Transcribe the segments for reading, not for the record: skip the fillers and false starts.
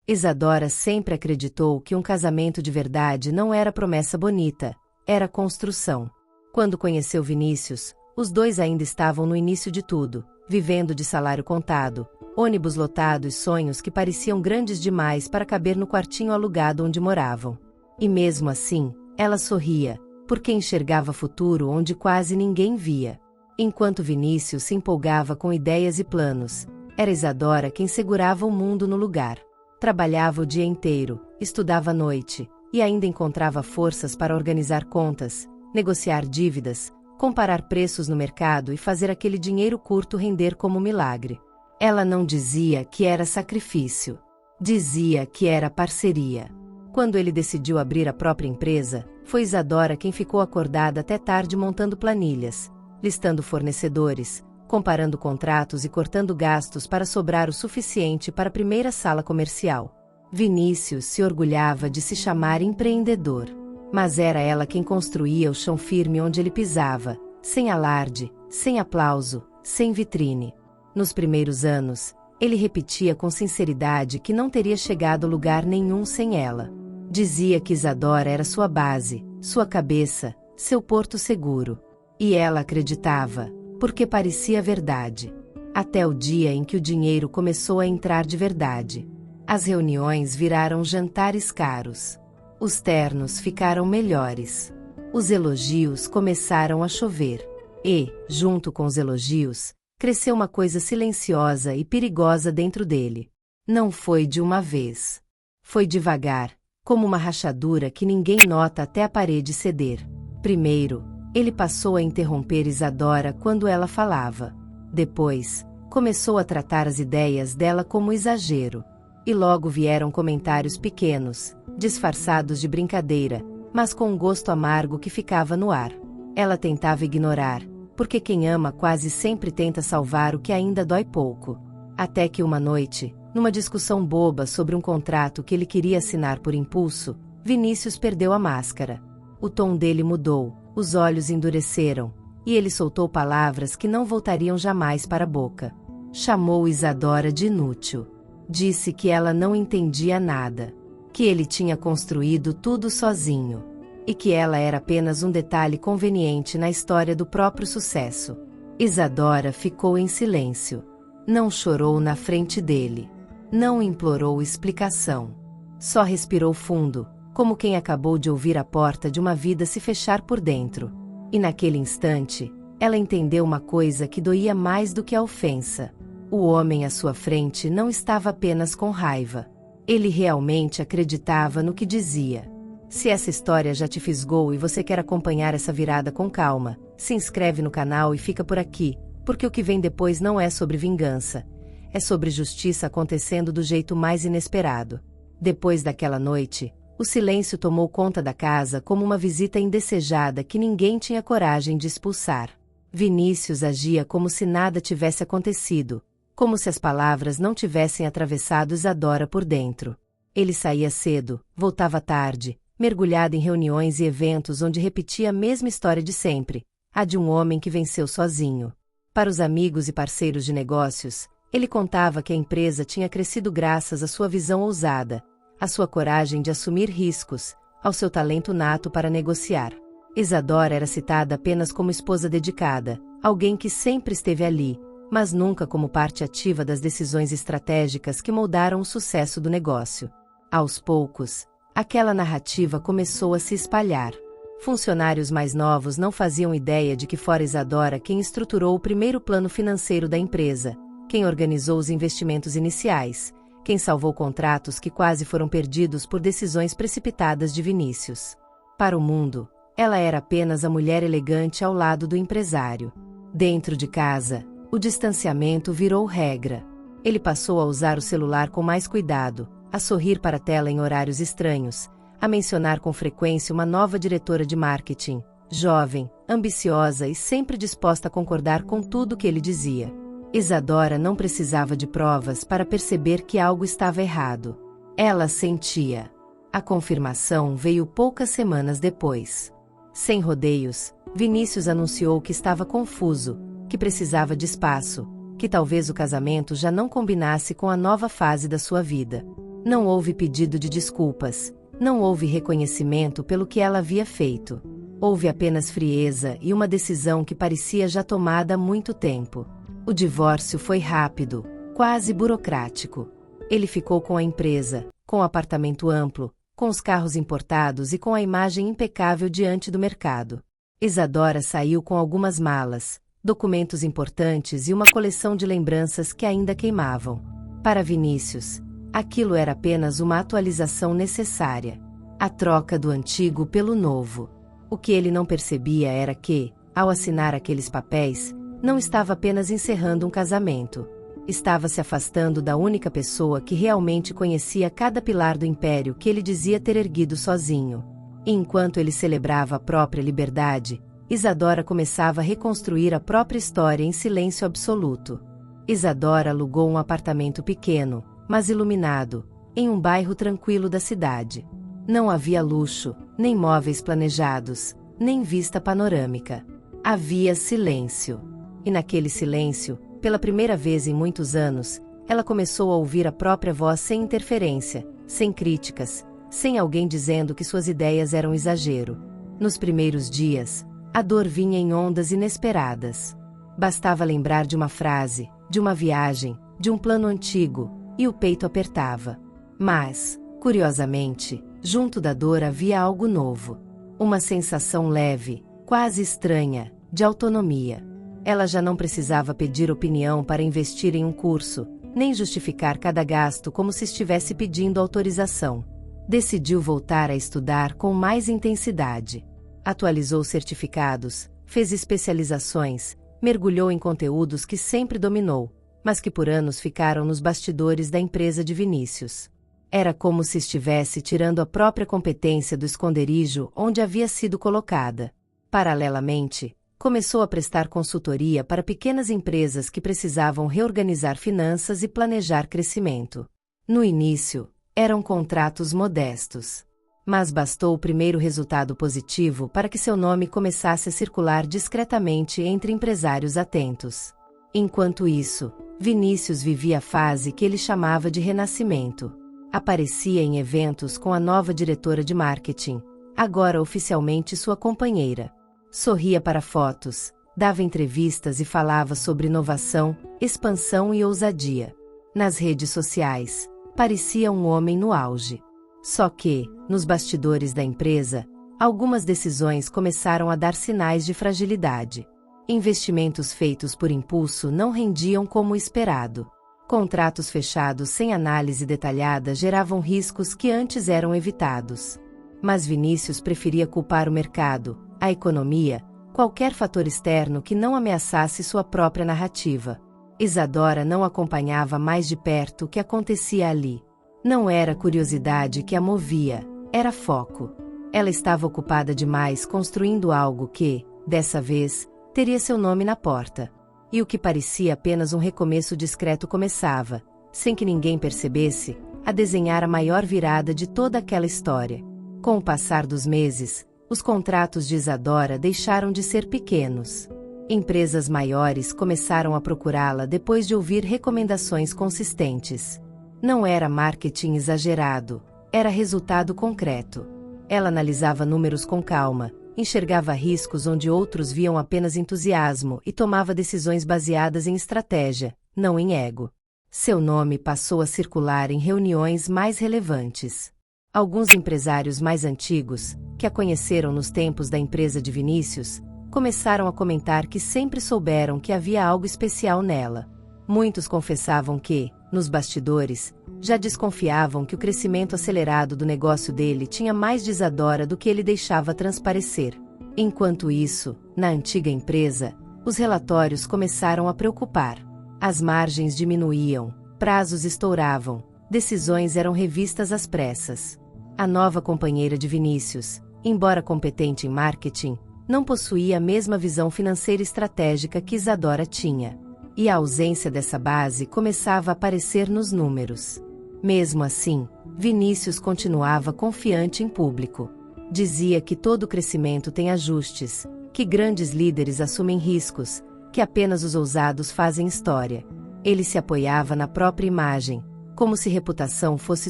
Isadora sempre acreditou que um casamento de verdade não era promessa bonita, era construção. Quando conheceu Vinícius, os dois ainda estavam no início de tudo, vivendo de salário contado, ônibus lotado e sonhos que pareciam grandes demais para caber no quartinho alugado onde moravam. E mesmo assim, ela sorria, porque enxergava futuro onde quase ninguém via. Enquanto Vinícius se empolgava com ideias e planos, era Isadora quem segurava o mundo no lugar. Trabalhava o dia inteiro, estudava à noite, e ainda encontrava forças para organizar contas, negociar dívidas, comparar preços no mercado e fazer aquele dinheiro curto render como milagre. Ela não dizia que era sacrifício. Dizia que era parceria. Quando ele decidiu abrir a própria empresa, foi Isadora quem ficou acordada até tarde montando planilhas, listando fornecedores, comparando contratos e cortando gastos para sobrar o suficiente para a primeira sala comercial. Vinícius se orgulhava de se chamar empreendedor. Mas era ela quem construía o chão firme onde ele pisava, sem alarde, sem aplauso, sem vitrine. Nos primeiros anos, ele repetia com sinceridade que não teria chegado a lugar nenhum sem ela. Dizia que Isadora era sua base, sua cabeça, seu porto seguro. E ela acreditava, porque parecia verdade. Até o dia em que o dinheiro começou a entrar de verdade. As reuniões viraram jantares caros. Os ternos ficaram melhores. Os elogios começaram a chover. E, junto com os elogios, cresceu uma coisa silenciosa e perigosa dentro dele. Não foi de uma vez. Foi devagar, como uma rachadura que ninguém nota até a parede ceder. Primeiro, ele passou a interromper Isadora quando ela falava. Depois, começou a tratar as ideias dela como exagero. E logo vieram comentários pequenos, disfarçados de brincadeira, mas com um gosto amargo que ficava no ar. Ela tentava ignorar, porque quem ama quase sempre tenta salvar o que ainda dói pouco. Até que uma noite, numa discussão boba sobre um contrato que ele queria assinar por impulso, Vinícius perdeu a máscara. O tom dele mudou, os olhos endureceram, e ele soltou palavras que não voltariam jamais para a boca. Chamou Isadora de inútil. Disse que ela não entendia nada, que ele tinha construído tudo sozinho, e que ela era apenas um detalhe conveniente na história do próprio sucesso. Isadora ficou em silêncio. Não chorou na frente dele. Não implorou explicação. Só respirou fundo, como quem acabou de ouvir a porta de uma vida se fechar por dentro. E naquele instante, ela entendeu uma coisa que doía mais do que a ofensa. O homem à sua frente não estava apenas com raiva. Ele realmente acreditava no que dizia. Se essa história já te fisgou e você quer acompanhar essa virada com calma, se inscreve no canal e fica por aqui, porque o que vem depois não é sobre vingança. É sobre justiça acontecendo do jeito mais inesperado. Depois daquela noite, o silêncio tomou conta da casa como uma visita indesejada que ninguém tinha coragem de expulsar. Vinícius agia como se nada tivesse acontecido, como se as palavras não tivessem atravessado Isadora por dentro. Ele saía cedo, voltava tarde, mergulhado em reuniões e eventos onde repetia a mesma história de sempre, a de um homem que venceu sozinho. Para os amigos e parceiros de negócios, ele contava que a empresa tinha crescido graças à sua visão ousada, à sua coragem de assumir riscos, ao seu talento nato para negociar. Isadora era citada apenas como esposa dedicada, alguém que sempre esteve ali, mas nunca como parte ativa das decisões estratégicas que moldaram o sucesso do negócio. Aos poucos, aquela narrativa começou a se espalhar. Funcionários mais novos não faziam ideia de que fora Isadora quem estruturou o primeiro plano financeiro da empresa, quem organizou os investimentos iniciais, quem salvou contratos que quase foram perdidos por decisões precipitadas de Vinícius. Para o mundo, ela era apenas a mulher elegante ao lado do empresário. Dentro de casa, o distanciamento virou regra. Ele passou a usar o celular com mais cuidado, a sorrir para a tela em horários estranhos, a mencionar com frequência uma nova diretora de marketing, jovem, ambiciosa e sempre disposta a concordar com tudo que ele dizia. Isadora não precisava de provas para perceber que algo estava errado. Ela sentia. A confirmação veio poucas semanas depois. Sem rodeios, Vinícius anunciou que estava confuso, que precisava de espaço, que talvez o casamento já não combinasse com a nova fase da sua vida. Não houve pedido de desculpas, não houve reconhecimento pelo que ela havia feito. Houve apenas frieza e uma decisão que parecia já tomada há muito tempo. O divórcio foi rápido, quase burocrático. Ele ficou com a empresa, com o apartamento amplo, com os carros importados e com a imagem impecável diante do mercado. Isadora saiu com algumas malas, documentos importantes e uma coleção de lembranças que ainda queimavam. Para Vinícius, aquilo era apenas uma atualização necessária. A troca do antigo pelo novo. O que ele não percebia era que, ao assinar aqueles papéis, não estava apenas encerrando um casamento. Estava se afastando da única pessoa que realmente conhecia cada pilar do império que ele dizia ter erguido sozinho. E enquanto ele celebrava a própria liberdade, Isadora começava a reconstruir a própria história em silêncio absoluto. Isadora alugou um apartamento pequeno, mas iluminado, em um bairro tranquilo da cidade. Não havia luxo, nem móveis planejados, nem vista panorâmica. Havia silêncio. E naquele silêncio, pela primeira vez em muitos anos, ela começou a ouvir a própria voz sem interferência, sem críticas, sem alguém dizendo que suas ideias eram exagero. Nos primeiros dias, a dor vinha em ondas inesperadas. Bastava lembrar de uma frase, de uma viagem, de um plano antigo, e o peito apertava. Mas, curiosamente, junto da dor havia algo novo. Uma sensação leve, quase estranha, de autonomia. Ela já não precisava pedir opinião para investir em um curso, nem justificar cada gasto como se estivesse pedindo autorização. Decidiu voltar a estudar com mais intensidade. Atualizou certificados, fez especializações, mergulhou em conteúdos que sempre dominou, mas que por anos ficaram nos bastidores da empresa de Vinícius. Era como se estivesse tirando a própria competência do esconderijo onde havia sido colocada. Paralelamente, começou a prestar consultoria para pequenas empresas que precisavam reorganizar finanças e planejar crescimento. No início, eram contratos modestos. Mas bastou o primeiro resultado positivo para que seu nome começasse a circular discretamente entre empresários atentos. Enquanto isso, Vinícius vivia a fase que ele chamava de renascimento. Aparecia em eventos com a nova diretora de marketing, agora oficialmente sua companheira. Sorria para fotos, dava entrevistas e falava sobre inovação, expansão e ousadia. Nas redes sociais, parecia um homem no auge. Só que, nos bastidores da empresa, algumas decisões começaram a dar sinais de fragilidade. Investimentos feitos por impulso não rendiam como esperado. Contratos fechados sem análise detalhada geravam riscos que antes eram evitados. Mas Vinícius preferia culpar o mercado, a economia, qualquer fator externo que não ameaçasse sua própria narrativa. Isadora não acompanhava mais de perto o que acontecia ali. Não era curiosidade que a movia, era foco. Ela estava ocupada demais construindo algo que, dessa vez, teria seu nome na porta. E o que parecia apenas um recomeço discreto começava, sem que ninguém percebesse, a desenhar a maior virada de toda aquela história. Com o passar dos meses, os contratos de Isadora deixaram de ser pequenos. Empresas maiores começaram a procurá-la depois de ouvir recomendações consistentes. Não era marketing exagerado, era resultado concreto. Ela analisava números com calma, enxergava riscos onde outros viam apenas entusiasmo e tomava decisões baseadas em estratégia, não em ego. Seu nome passou a circular em reuniões mais relevantes. Alguns empresários mais antigos, que a conheceram nos tempos da empresa de Vinícius, começaram a comentar que sempre souberam que havia algo especial nela. Muitos confessavam que, nos bastidores, já desconfiavam que o crescimento acelerado do negócio dele tinha mais de Isadora do que ele deixava transparecer. Enquanto isso, na antiga empresa, os relatórios começaram a preocupar. As margens diminuíam, prazos estouravam, decisões eram revistas às pressas. A nova companheira de Vinícius, embora competente em marketing, não possuía a mesma visão financeira e estratégica que Isadora tinha. E a ausência dessa base começava a aparecer nos números. Mesmo assim, Vinícius continuava confiante em público. Dizia que todo crescimento tem ajustes, que grandes líderes assumem riscos, que apenas os ousados fazem história. Ele se apoiava na própria imagem, como se reputação fosse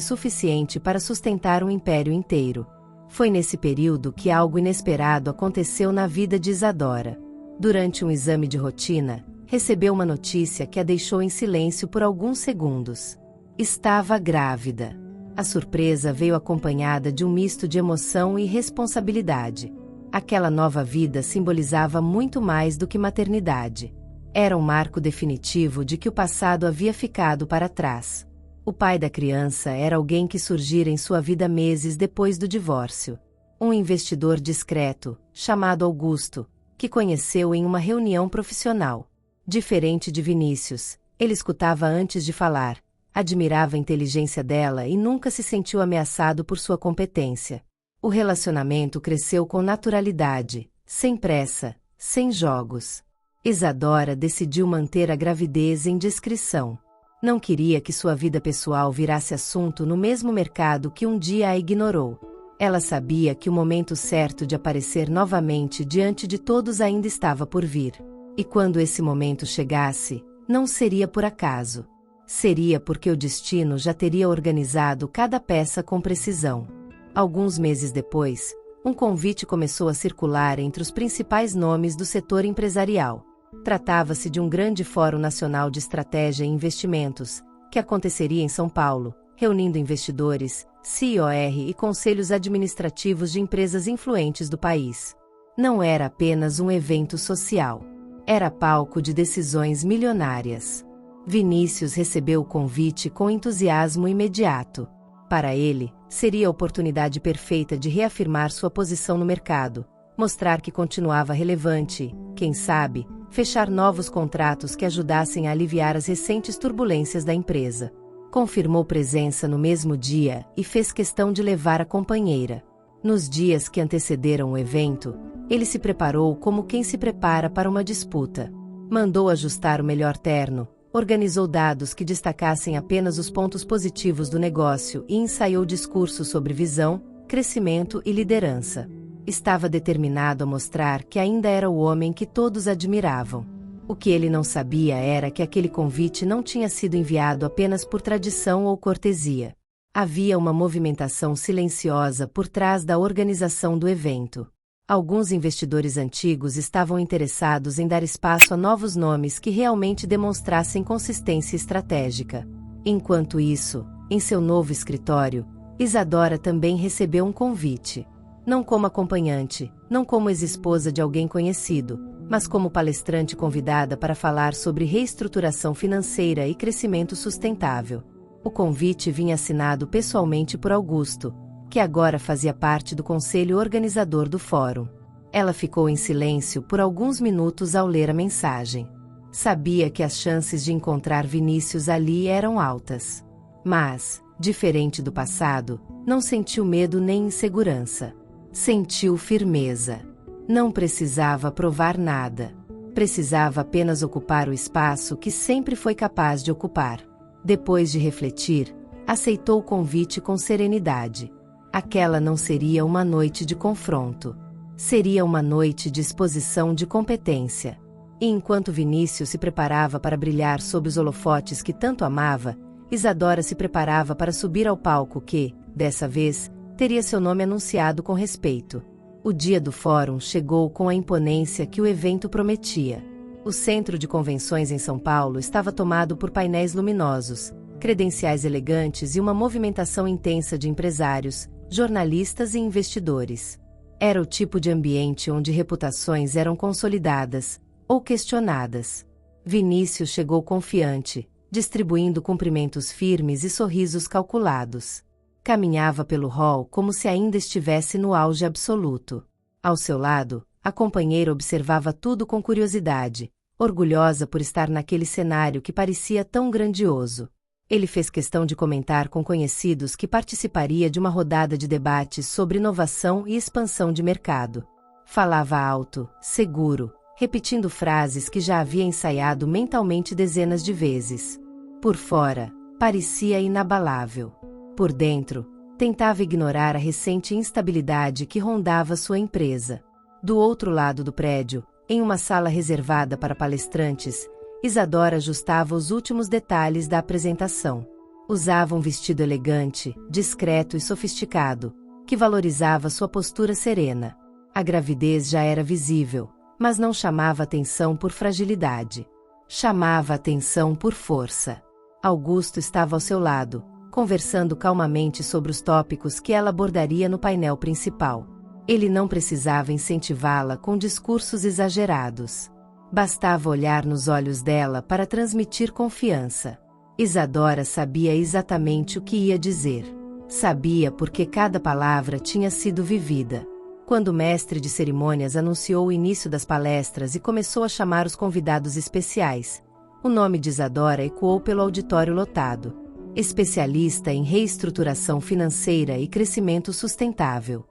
suficiente para sustentar um império inteiro. Foi nesse período que algo inesperado aconteceu na vida de Isadora. Durante um exame de rotina, recebeu uma notícia que a deixou em silêncio por alguns segundos. Estava grávida. A surpresa veio acompanhada de um misto de emoção e responsabilidade. Aquela nova vida simbolizava muito mais do que maternidade. Era um marco definitivo de que o passado havia ficado para trás. O pai da criança era alguém que surgira em sua vida meses depois do divórcio. Um investidor discreto, chamado Augusto, que conheceu em uma reunião profissional. Diferente de Vinícius, ele escutava antes de falar, admirava a inteligência dela e nunca se sentiu ameaçado por sua competência. O relacionamento cresceu com naturalidade, sem pressa, sem jogos. Isadora decidiu manter a gravidez em discrição. Não queria que sua vida pessoal virasse assunto no mesmo mercado que um dia a ignorou. Ela sabia que o momento certo de aparecer novamente diante de todos ainda estava por vir. E quando esse momento chegasse, não seria por acaso. Seria porque o destino já teria organizado cada peça com precisão. Alguns meses depois, um convite começou a circular entre os principais nomes do setor empresarial. Tratava-se de um grande Fórum Nacional de Estratégia e Investimentos, que aconteceria em São Paulo, reunindo investidores, CEOR e conselhos administrativos de empresas influentes do país. Não era apenas um evento social. Era palco de decisões milionárias. Vinícius recebeu o convite com entusiasmo imediato. Para ele, seria a oportunidade perfeita de reafirmar sua posição no mercado, mostrar que continuava relevante e, quem sabe, fechar novos contratos que ajudassem a aliviar as recentes turbulências da empresa. Confirmou presença no mesmo dia e fez questão de levar a companheira. Nos dias que antecederam o evento, ele se preparou como quem se prepara para uma disputa. Mandou ajustar o melhor terno, organizou dados que destacassem apenas os pontos positivos do negócio e ensaiou discursos sobre visão, crescimento e liderança. Estava determinado a mostrar que ainda era o homem que todos admiravam. O que ele não sabia era que aquele convite não tinha sido enviado apenas por tradição ou cortesia. Havia uma movimentação silenciosa por trás da organização do evento. Alguns investidores antigos estavam interessados em dar espaço a novos nomes que realmente demonstrassem consistência estratégica. Enquanto isso, em seu novo escritório, Isadora também recebeu um convite. Não como acompanhante, não como ex-esposa de alguém conhecido, mas como palestrante convidada para falar sobre reestruturação financeira e crescimento sustentável. O convite vinha assinado pessoalmente por Augusto, que agora fazia parte do conselho organizador do fórum. Ela ficou em silêncio por alguns minutos ao ler a mensagem. Sabia que as chances de encontrar Vinícius ali eram altas. Mas, diferente do passado, não sentiu medo nem insegurança. Sentiu firmeza. Não precisava provar nada. Precisava apenas ocupar o espaço que sempre foi capaz de ocupar. Depois de refletir, aceitou o convite com serenidade. Aquela não seria uma noite de confronto. Seria uma noite de exposição de competência. E enquanto Vinícius se preparava para brilhar sob os holofotes que tanto amava, Isadora se preparava para subir ao palco que, dessa vez, teria seu nome anunciado com respeito. O dia do fórum chegou com a imponência que o evento prometia. O centro de convenções em São Paulo estava tomado por painéis luminosos, credenciais elegantes e uma movimentação intensa de empresários, jornalistas e investidores. Era o tipo de ambiente onde reputações eram consolidadas ou questionadas. Vinícius chegou confiante, distribuindo cumprimentos firmes e sorrisos calculados. Caminhava pelo hall como se ainda estivesse no auge absoluto. Ao seu lado, a companheira observava tudo com curiosidade, orgulhosa por estar naquele cenário que parecia tão grandioso. Ele fez questão de comentar com conhecidos que participaria de uma rodada de debates sobre inovação e expansão de mercado. Falava alto, seguro, repetindo frases que já havia ensaiado mentalmente dezenas de vezes. Por fora, parecia inabalável. Por dentro, tentava ignorar a recente instabilidade que rondava sua empresa. Do outro lado do prédio, em uma sala reservada para palestrantes, Isadora ajustava os últimos detalhes da apresentação. Usava um vestido elegante, discreto e sofisticado, que valorizava sua postura serena. A gravidez já era visível, mas não chamava atenção por fragilidade. Chamava atenção por força. Augusto estava ao seu lado, conversando calmamente sobre os tópicos que ela abordaria no painel principal. Ele não precisava incentivá-la com discursos exagerados. Bastava olhar nos olhos dela para transmitir confiança. Isadora sabia exatamente o que ia dizer. Sabia porque cada palavra tinha sido vivida. Quando o mestre de cerimônias anunciou o início das palestras e começou a chamar os convidados especiais, o nome de Isadora ecoou pelo auditório lotado. Especialista em reestruturação financeira e crescimento sustentável.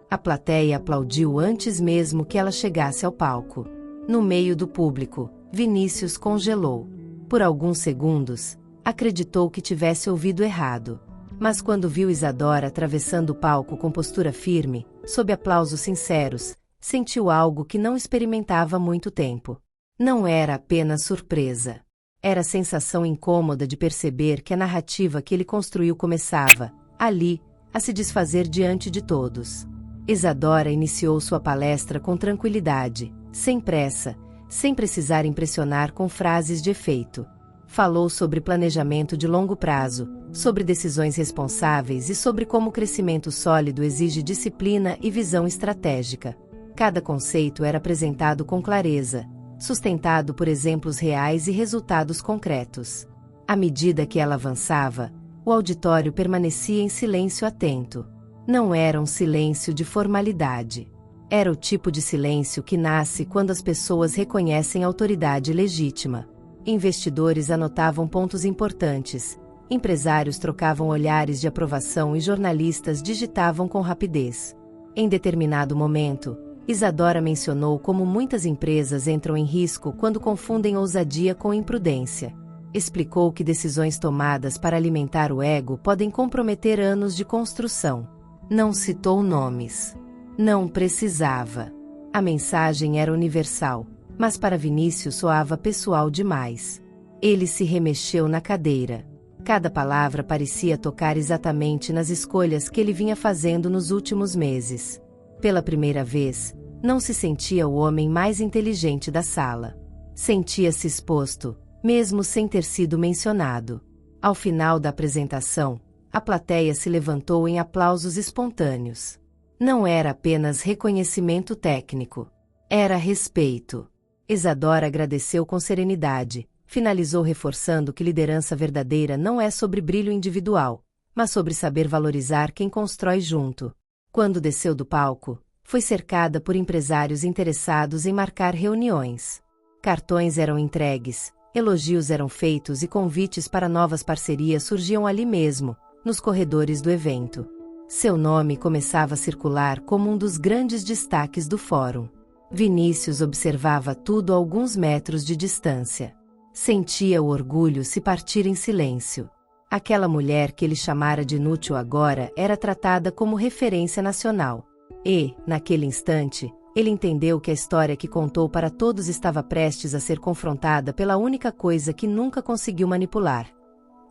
A plateia aplaudiu antes mesmo que ela chegasse ao palco. No meio do público, Vinícius congelou. Por alguns segundos, acreditou que tivesse ouvido errado. Mas quando viu Isadora atravessando o palco com postura firme, sob aplausos sinceros, sentiu algo que não experimentava há muito tempo. Não era apenas surpresa. Era a sensação incômoda de perceber que a narrativa que ele construiu começava, ali, a se desfazer diante de todos. Isadora iniciou sua palestra com tranquilidade, sem pressa, sem precisar impressionar com frases de efeito. Falou sobre planejamento de longo prazo, sobre decisões responsáveis e sobre como o crescimento sólido exige disciplina e visão estratégica. Cada conceito era apresentado com clareza, sustentado por exemplos reais e resultados concretos. À medida que ela avançava, o auditório permanecia em silêncio atento. Não era um silêncio de formalidade. Era o tipo de silêncio que nasce quando as pessoas reconhecem autoridade legítima. Investidores anotavam pontos importantes, empresários trocavam olhares de aprovação e jornalistas digitavam com rapidez. Em determinado momento, Isadora mencionou como muitas empresas entram em risco quando confundem ousadia com imprudência. Explicou que decisões tomadas para alimentar o ego podem comprometer anos de construção. Não citou nomes. Não precisava. A mensagem era universal, mas para Vinícius soava pessoal demais. Ele se remexeu na cadeira. Cada palavra parecia tocar exatamente nas escolhas que ele vinha fazendo nos últimos meses. Pela primeira vez, não se sentia o homem mais inteligente da sala. Sentia-se exposto, mesmo sem ter sido mencionado. Ao final da apresentação, a plateia se levantou em aplausos espontâneos. Não era apenas reconhecimento técnico. Era respeito. Isadora agradeceu com serenidade, finalizou reforçando que liderança verdadeira não é sobre brilho individual, mas sobre saber valorizar quem constrói junto. Quando desceu do palco, foi cercada por empresários interessados em marcar reuniões. Cartões eram entregues, elogios eram feitos e convites para novas parcerias surgiam ali mesmo, nos corredores do evento. Seu nome começava a circular como um dos grandes destaques do fórum. Vinícius observava tudo a alguns metros de distância. Sentia o orgulho se partir em silêncio. Aquela mulher que ele chamara de inútil agora era tratada como referência nacional. E, naquele instante, ele entendeu que a história que contou para todos estava prestes a ser confrontada pela única coisa que nunca conseguiu manipular: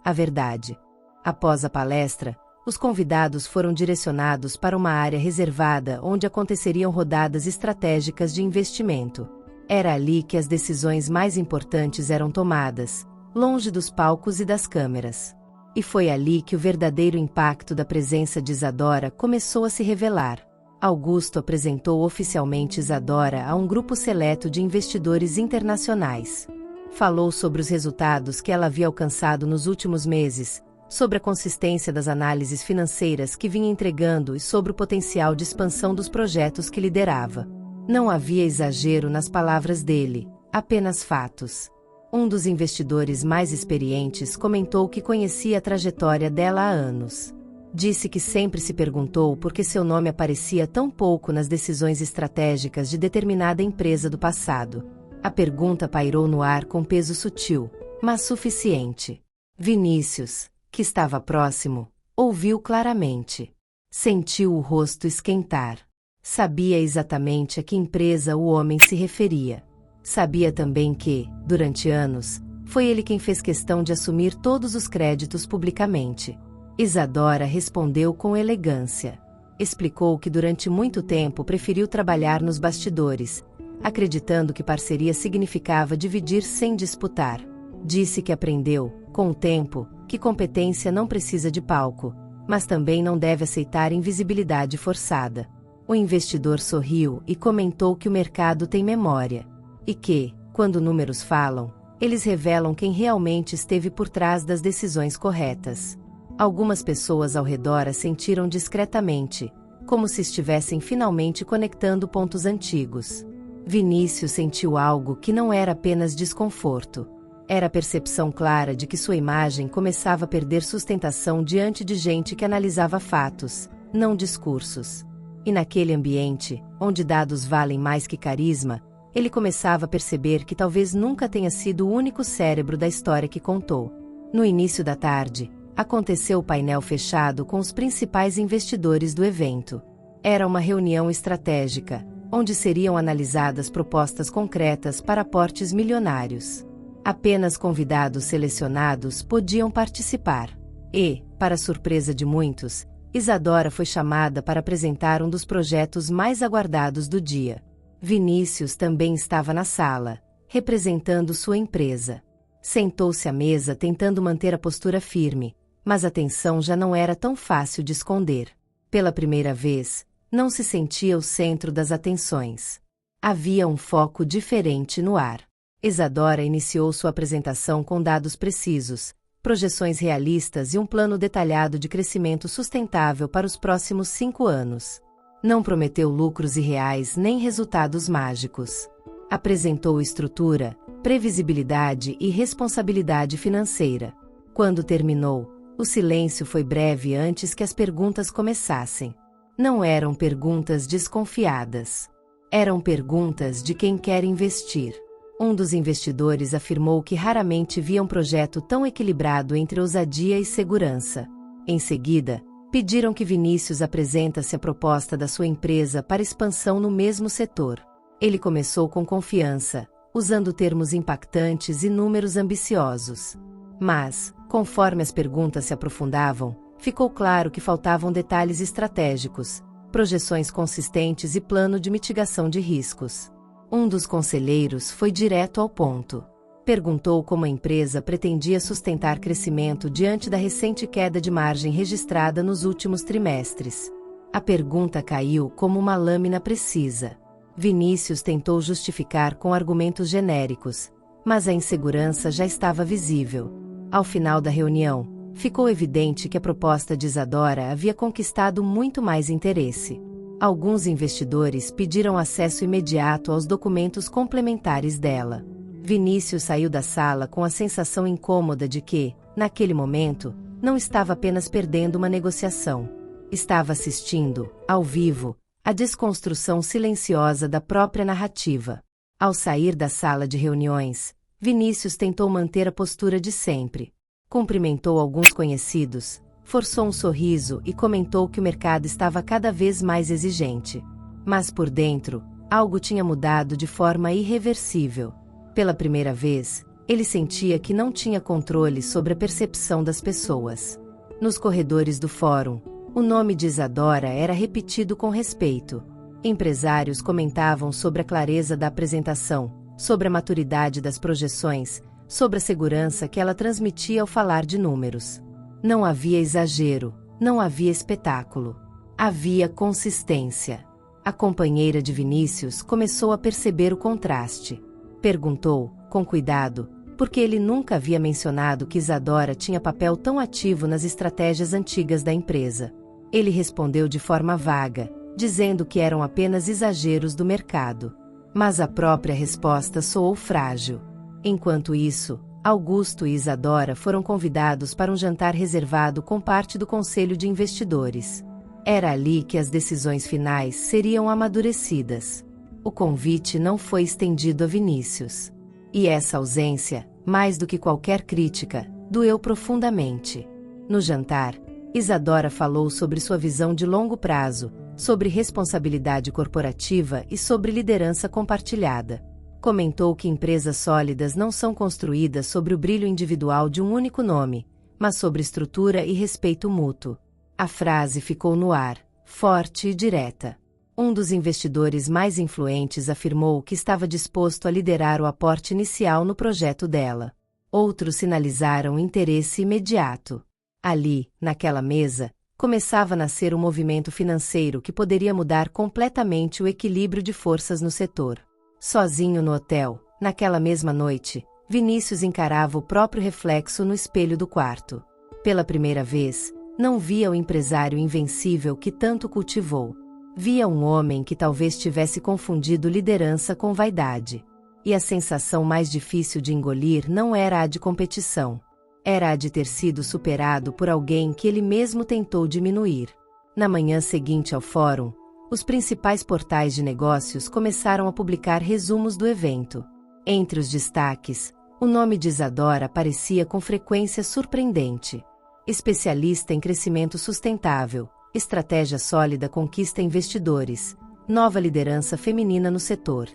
a verdade. Após a palestra, os convidados foram direcionados para uma área reservada onde aconteceriam rodadas estratégicas de investimento. Era ali que as decisões mais importantes eram tomadas, longe dos palcos e das câmeras. E foi ali que o verdadeiro impacto da presença de Isadora começou a se revelar. Augusto apresentou oficialmente Isadora a um grupo seleto de investidores internacionais. Falou sobre os resultados que ela havia alcançado nos últimos meses, sobre a consistência das análises financeiras que vinha entregando e sobre o potencial de expansão dos projetos que liderava. Não havia exagero nas palavras dele, apenas fatos. Um dos investidores mais experientes comentou que conhecia a trajetória dela há anos. Disse que sempre se perguntou por que seu nome aparecia tão pouco nas decisões estratégicas de determinada empresa do passado. A pergunta pairou no ar com peso sutil, mas suficiente. Vinícius, que estava próximo, ouviu claramente. Sentiu o rosto esquentar. Sabia exatamente a que empresa o homem se referia. Sabia também que, durante anos, Foi ele quem fez questão de assumir todos os créditos publicamente. Isadora respondeu com elegância. Explicou que durante muito tempo preferiu trabalhar nos bastidores, acreditando que parceria significava dividir sem disputar. Disse que aprendeu, com o tempo, que competência não precisa de palco, mas também não deve aceitar invisibilidade forçada. O investidor sorriu e comentou que o mercado tem memória, e que, quando números falam, eles revelam quem realmente esteve por trás das decisões corretas. Algumas pessoas ao redor a sentiram discretamente, como se estivessem finalmente conectando pontos antigos. Vinícius sentiu algo que não era apenas desconforto. Era a percepção clara de que sua imagem começava a perder sustentação diante de gente que analisava fatos, não discursos. E naquele ambiente, onde dados valem mais que carisma, ele começava a perceber que talvez nunca tenha sido o único cérebro da história que contou. No início da tarde, aconteceu o painel fechado com os principais investidores do evento. Era uma reunião estratégica, onde seriam analisadas propostas concretas para aportes milionários. Apenas convidados selecionados podiam participar. E, para surpresa de muitos, Isadora foi chamada para apresentar um dos projetos mais aguardados do dia. Vinícius também estava na sala, representando sua empresa. Sentou-se à mesa tentando manter a postura firme, mas a tensão já não era tão fácil de esconder. Pela primeira vez, não se sentia o centro das atenções. Havia um foco diferente no ar. Isadora iniciou sua apresentação com dados precisos, projeções realistas e um plano detalhado de crescimento sustentável para os próximos 5 anos. Não prometeu lucros irreais nem resultados mágicos. Apresentou estrutura, previsibilidade e responsabilidade financeira. Quando terminou, o silêncio foi breve antes que as perguntas começassem. Não eram perguntas desconfiadas. Eram perguntas de quem quer investir. Um dos investidores afirmou que raramente via um projeto tão equilibrado entre ousadia e segurança. Em seguida, pediram que Vinícius apresentasse a proposta da sua empresa para expansão no mesmo setor. Ele começou com confiança, usando termos impactantes e números ambiciosos. Mas, conforme as perguntas se aprofundavam, ficou claro que faltavam detalhes estratégicos, projeções consistentes e plano de mitigação de riscos. Um dos conselheiros foi direto ao ponto. Perguntou como a empresa pretendia sustentar crescimento diante da recente queda de margem registrada nos últimos trimestres. A pergunta caiu como uma lâmina precisa. Vinícius tentou justificar com argumentos genéricos, mas a insegurança já estava visível. Ao final da reunião, ficou evidente que a proposta de Isadora havia conquistado muito mais interesse. Alguns investidores pediram acesso imediato aos documentos complementares dela. Vinícius saiu da sala com a sensação incômoda de que, naquele momento, não estava apenas perdendo uma negociação. Estava assistindo, ao vivo, a desconstrução silenciosa da própria narrativa. Ao sair da sala de reuniões, Vinícius tentou manter a postura de sempre. Cumprimentou alguns conhecidos, forçou um sorriso e comentou que o mercado estava cada vez mais exigente. Mas por dentro, algo tinha mudado de forma irreversível. Pela primeira vez, ele sentia que não tinha controle sobre a percepção das pessoas. Nos corredores do fórum, o nome de Isadora era repetido com respeito. Empresários comentavam sobre a clareza da apresentação, sobre a maturidade das projeções, sobre a segurança que ela transmitia ao falar de números. Não havia exagero, não havia espetáculo. Havia consistência. A companheira de Vinícius começou a perceber o contraste. Perguntou, com cuidado, porque ele nunca havia mencionado que Isadora tinha papel tão ativo nas estratégias antigas da empresa. Ele respondeu de forma vaga, dizendo que eram apenas exageros do mercado. Mas a própria resposta soou frágil. Enquanto isso, Augusto e Isadora foram convidados para um jantar reservado com parte do conselho de investidores. Era ali que as decisões finais seriam amadurecidas. O convite não foi estendido a Vinícius. E essa ausência, mais do que qualquer crítica, doeu profundamente. No jantar, Isadora falou sobre sua visão de longo prazo, sobre responsabilidade corporativa e sobre liderança compartilhada. Comentou que empresas sólidas não são construídas sobre o brilho individual de um único nome, mas sobre estrutura e respeito mútuo. A frase ficou no ar, forte e direta. Um dos investidores mais influentes afirmou que estava disposto a liderar o aporte inicial no projeto dela. Outros sinalizaram interesse imediato. Ali, naquela mesa, começava a nascer um movimento financeiro que poderia mudar completamente o equilíbrio de forças no setor. Sozinho no hotel, naquela mesma noite, Vinícius encarava o próprio reflexo no espelho do quarto. Pela primeira vez, não via o empresário invencível que tanto cultivou. Via um homem que talvez tivesse confundido liderança com vaidade. E a sensação mais difícil de engolir não era a de competição. Era a de ter sido superado por alguém que ele mesmo tentou diminuir. Na manhã seguinte ao fórum, os principais portais de negócios começaram a publicar resumos do evento. Entre os destaques, o nome de Isadora aparecia com frequência surpreendente. Especialista em crescimento sustentável, estratégia sólida conquista investidores, nova liderança feminina no setor.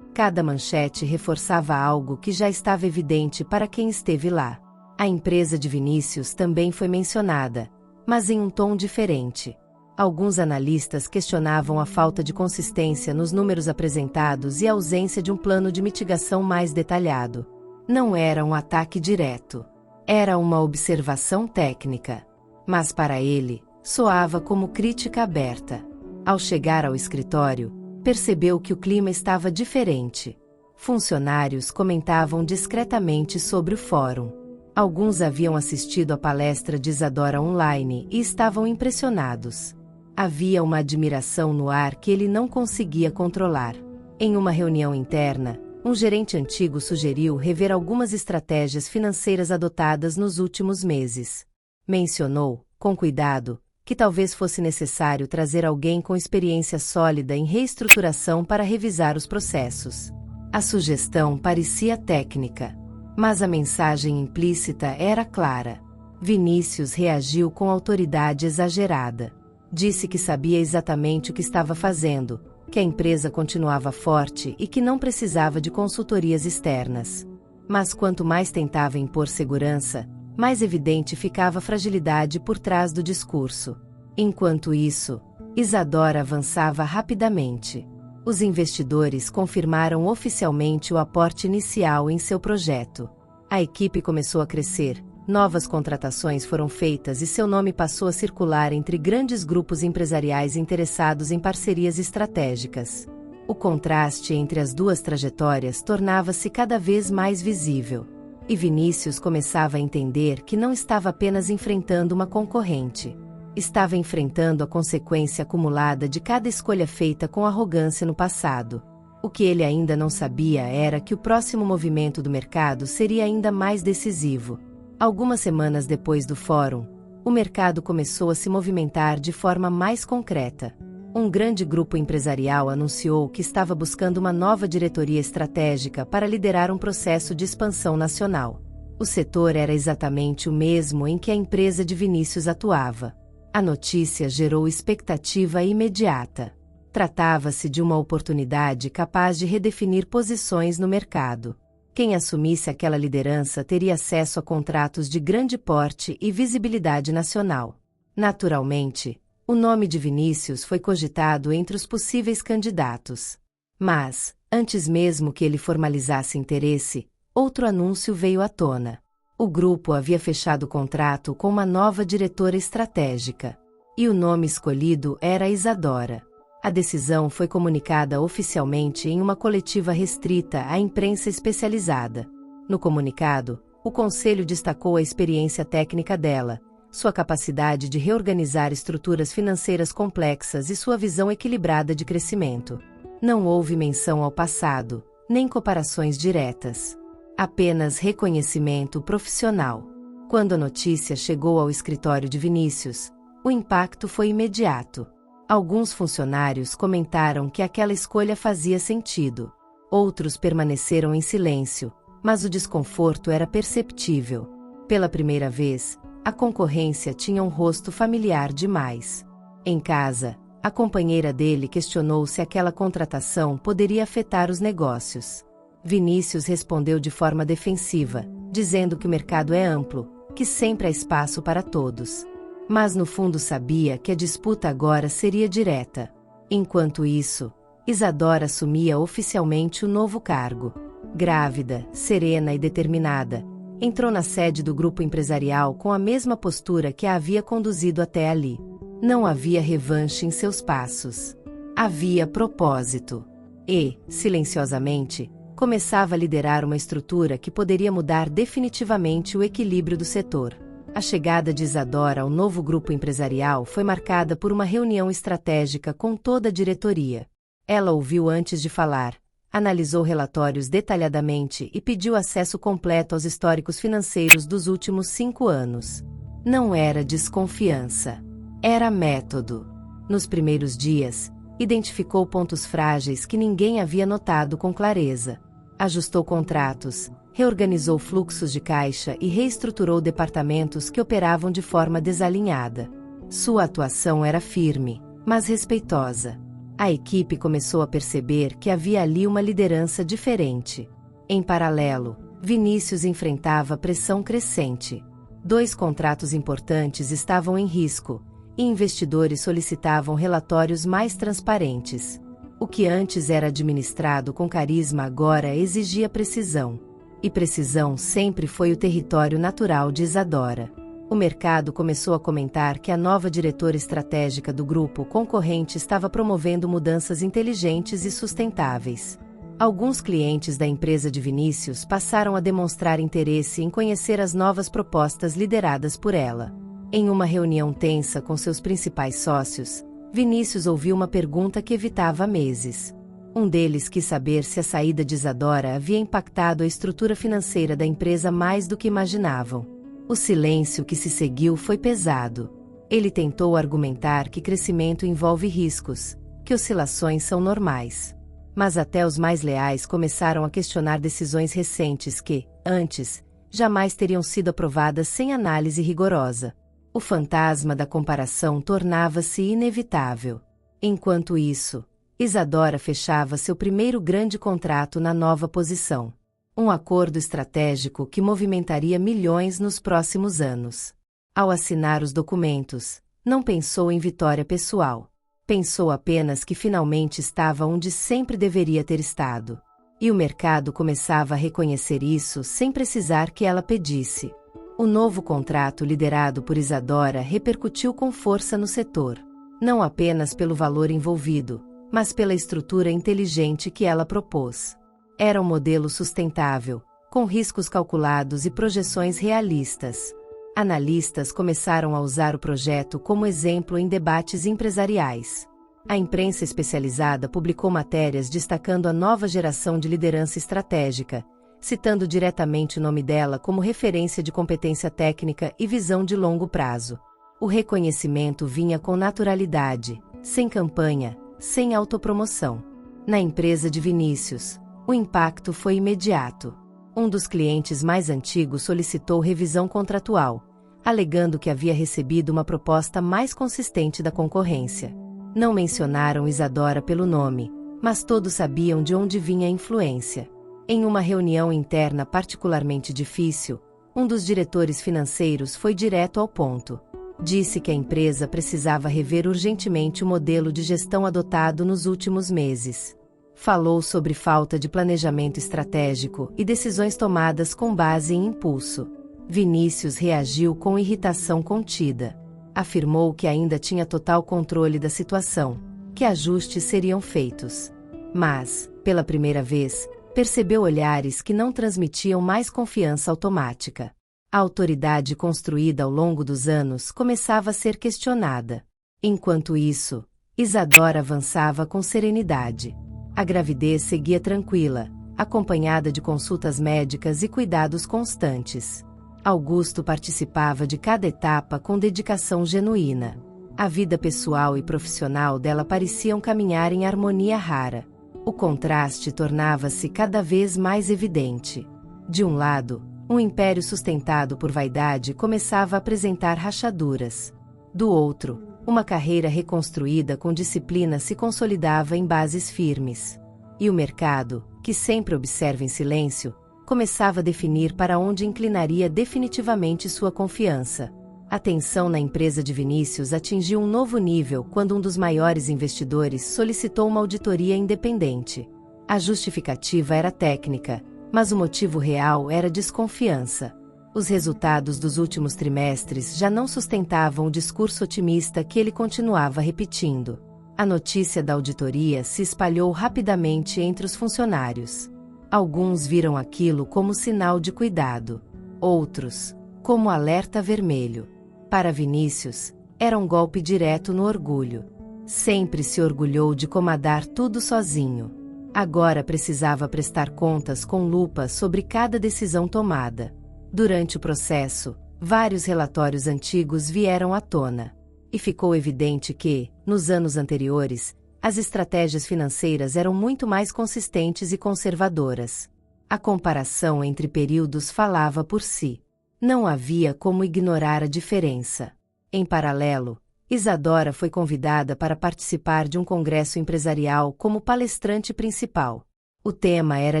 Cada manchete reforçava algo que já estava evidente para quem esteve lá. A empresa de Vinícius também foi mencionada, mas em um tom diferente. Alguns analistas questionavam a falta de consistência nos números apresentados e a ausência de um plano de mitigação mais detalhado. Não era um ataque direto. Era uma observação técnica. Mas para ele, soava como crítica aberta. Ao chegar ao escritório, percebeu que o clima estava diferente. Funcionários comentavam discretamente sobre o fórum. Alguns haviam assistido à palestra de Isadora online e estavam impressionados. Havia uma admiração no ar que ele não conseguia controlar. Em uma reunião interna, um gerente antigo sugeriu rever algumas estratégias financeiras adotadas nos últimos meses. Mencionou, com cuidado, que talvez fosse necessário trazer alguém com experiência sólida em reestruturação para revisar os processos. A sugestão parecia técnica, mas a mensagem implícita era clara. Vinícius reagiu com autoridade exagerada. Disse que sabia exatamente o que estava fazendo, que a empresa continuava forte e que não precisava de consultorias externas. Mas quanto mais tentava impor segurança, mais evidente ficava a fragilidade por trás do discurso. Enquanto isso, Isadora avançava rapidamente. Os investidores confirmaram oficialmente o aporte inicial em seu projeto. A equipe começou a crescer, novas contratações foram feitas e seu nome passou a circular entre grandes grupos empresariais interessados em parcerias estratégicas. O contraste entre as duas trajetórias tornava-se cada vez mais visível. E Vinícius começava a entender que não estava apenas enfrentando uma concorrente. Estava enfrentando a consequência acumulada de cada escolha feita com arrogância no passado. O que ele ainda não sabia era que o próximo movimento do mercado seria ainda mais decisivo. Algumas semanas depois do fórum, o mercado começou a se movimentar de forma mais concreta. Um grande grupo empresarial anunciou que estava buscando uma nova diretoria estratégica para liderar um processo de expansão nacional. O setor era exatamente o mesmo em que a empresa de Vinícius atuava. A notícia gerou expectativa imediata. Tratava-se de uma oportunidade capaz de redefinir posições no mercado. Quem assumisse aquela liderança teria acesso a contratos de grande porte e visibilidade nacional. Naturalmente, o nome de Vinícius foi cogitado entre os possíveis candidatos. Mas, antes mesmo que ele formalizasse interesse, outro anúncio veio à tona. O grupo havia fechado o contrato com uma nova diretora estratégica. E o nome escolhido era Isadora. A decisão foi comunicada oficialmente em uma coletiva restrita à imprensa especializada. No comunicado, o conselho destacou a experiência técnica dela, sua capacidade de reorganizar estruturas financeiras complexas e sua visão equilibrada de crescimento. Não houve menção ao passado, nem comparações diretas. Apenas reconhecimento profissional. Quando a notícia chegou ao escritório de Vinícius, o impacto foi imediato. Alguns funcionários comentaram que aquela escolha fazia sentido. Outros permaneceram em silêncio, mas o desconforto era perceptível. Pela primeira vez, a concorrência tinha um rosto familiar demais. Em casa, a companheira dele questionou se aquela contratação poderia afetar os negócios. Vinícius respondeu de forma defensiva, dizendo que o mercado é amplo, que sempre há espaço para todos. Mas no fundo sabia que a disputa agora seria direta. Enquanto isso, Isadora assumia oficialmente o novo cargo. Grávida, serena e determinada, entrou na sede do grupo empresarial com a mesma postura que a havia conduzido até ali. Não havia revanche em seus passos. Havia propósito. E, silenciosamente, começava a liderar uma estrutura que poderia mudar definitivamente o equilíbrio do setor. A chegada de Isadora ao novo grupo empresarial foi marcada por uma reunião estratégica com toda a diretoria. Ela ouviu antes de falar, analisou relatórios detalhadamente e pediu acesso completo aos históricos financeiros dos últimos 5 anos. Não era desconfiança. Era método. Nos primeiros dias, identificou pontos frágeis que ninguém havia notado com clareza. Ajustou contratos, reorganizou fluxos de caixa e reestruturou departamentos que operavam de forma desalinhada. Sua atuação era firme, mas respeitosa. A equipe começou a perceber que havia ali uma liderança diferente. Em paralelo, Vinícius enfrentava pressão crescente. 2 contratos importantes estavam em risco, e investidores solicitavam relatórios mais transparentes. O que antes era administrado com carisma agora exigia precisão. E precisão sempre foi o território natural de Isadora. O mercado começou a comentar que a nova diretora estratégica do grupo concorrente estava promovendo mudanças inteligentes e sustentáveis. Alguns clientes da empresa de Vinícius passaram a demonstrar interesse em conhecer as novas propostas lideradas por ela. Em uma reunião tensa com seus principais sócios, Vinícius ouviu uma pergunta que evitava há meses. Um deles quis saber se a saída de Isadora havia impactado a estrutura financeira da empresa mais do que imaginavam. O silêncio que se seguiu foi pesado. Ele tentou argumentar que crescimento envolve riscos, que oscilações são normais. Mas até os mais leais começaram a questionar decisões recentes que, antes, jamais teriam sido aprovadas sem análise rigorosa. O fantasma da comparação tornava-se inevitável. Enquanto isso, Isadora fechava seu primeiro grande contrato na nova posição. Um acordo estratégico que movimentaria milhões nos próximos anos. Ao assinar os documentos, não pensou em vitória pessoal. Pensou apenas que finalmente estava onde sempre deveria ter estado. E o mercado começava a reconhecer isso sem precisar que ela pedisse. O novo contrato liderado por Isadora repercutiu com força no setor. Não apenas pelo valor envolvido, mas pela estrutura inteligente que ela propôs. Era um modelo sustentável, com riscos calculados e projeções realistas. Analistas começaram a usar o projeto como exemplo em debates empresariais. A imprensa especializada publicou matérias destacando a nova geração de liderança estratégica, citando diretamente o nome dela como referência de competência técnica e visão de longo prazo. O reconhecimento vinha com naturalidade, sem campanha, sem autopromoção. Na empresa de Vinícius, o impacto foi imediato. Um dos clientes mais antigos solicitou revisão contratual, alegando que havia recebido uma proposta mais consistente da concorrência. Não mencionaram Isadora pelo nome, mas todos sabiam de onde vinha a influência. Em uma reunião interna particularmente difícil, um dos diretores financeiros foi direto ao ponto. Disse que a empresa precisava rever urgentemente o modelo de gestão adotado nos últimos meses. Falou sobre falta de planejamento estratégico e decisões tomadas com base em impulso. Vinícius reagiu com irritação contida. Afirmou que ainda tinha total controle da situação, que ajustes seriam feitos. Mas, pela primeira vez, percebeu olhares que não transmitiam mais confiança automática. A autoridade construída ao longo dos anos começava a ser questionada. Enquanto isso, Isadora avançava com serenidade. A gravidez seguia tranquila, acompanhada de consultas médicas e cuidados constantes. Augusto participava de cada etapa com dedicação genuína. A vida pessoal e profissional dela pareciam caminhar em harmonia rara. O contraste tornava-se cada vez mais evidente. De um lado, um império sustentado por vaidade começava a apresentar rachaduras. Do outro, uma carreira reconstruída com disciplina se consolidava em bases firmes. E o mercado, que sempre observa em silêncio, começava a definir para onde inclinaria definitivamente sua confiança. A tensão na empresa de Vinícius atingiu um novo nível quando um dos maiores investidores solicitou uma auditoria independente. A justificativa era técnica, mas o motivo real era desconfiança. Os resultados dos últimos trimestres já não sustentavam o discurso otimista que ele continuava repetindo. A notícia da auditoria se espalhou rapidamente entre os funcionários. Alguns viram aquilo como sinal de cuidado. Outros, como alerta vermelho. Para Vinícius, era um golpe direto no orgulho. Sempre se orgulhou de comandar tudo sozinho. Agora precisava prestar contas com lupa sobre cada decisão tomada. Durante o processo, vários relatórios antigos vieram à tona. E ficou evidente que, nos anos anteriores, as estratégias financeiras eram muito mais consistentes e conservadoras. A comparação entre períodos falava por si. Não havia como ignorar a diferença. Em paralelo, Isadora foi convidada para participar de um congresso empresarial como palestrante principal. O tema era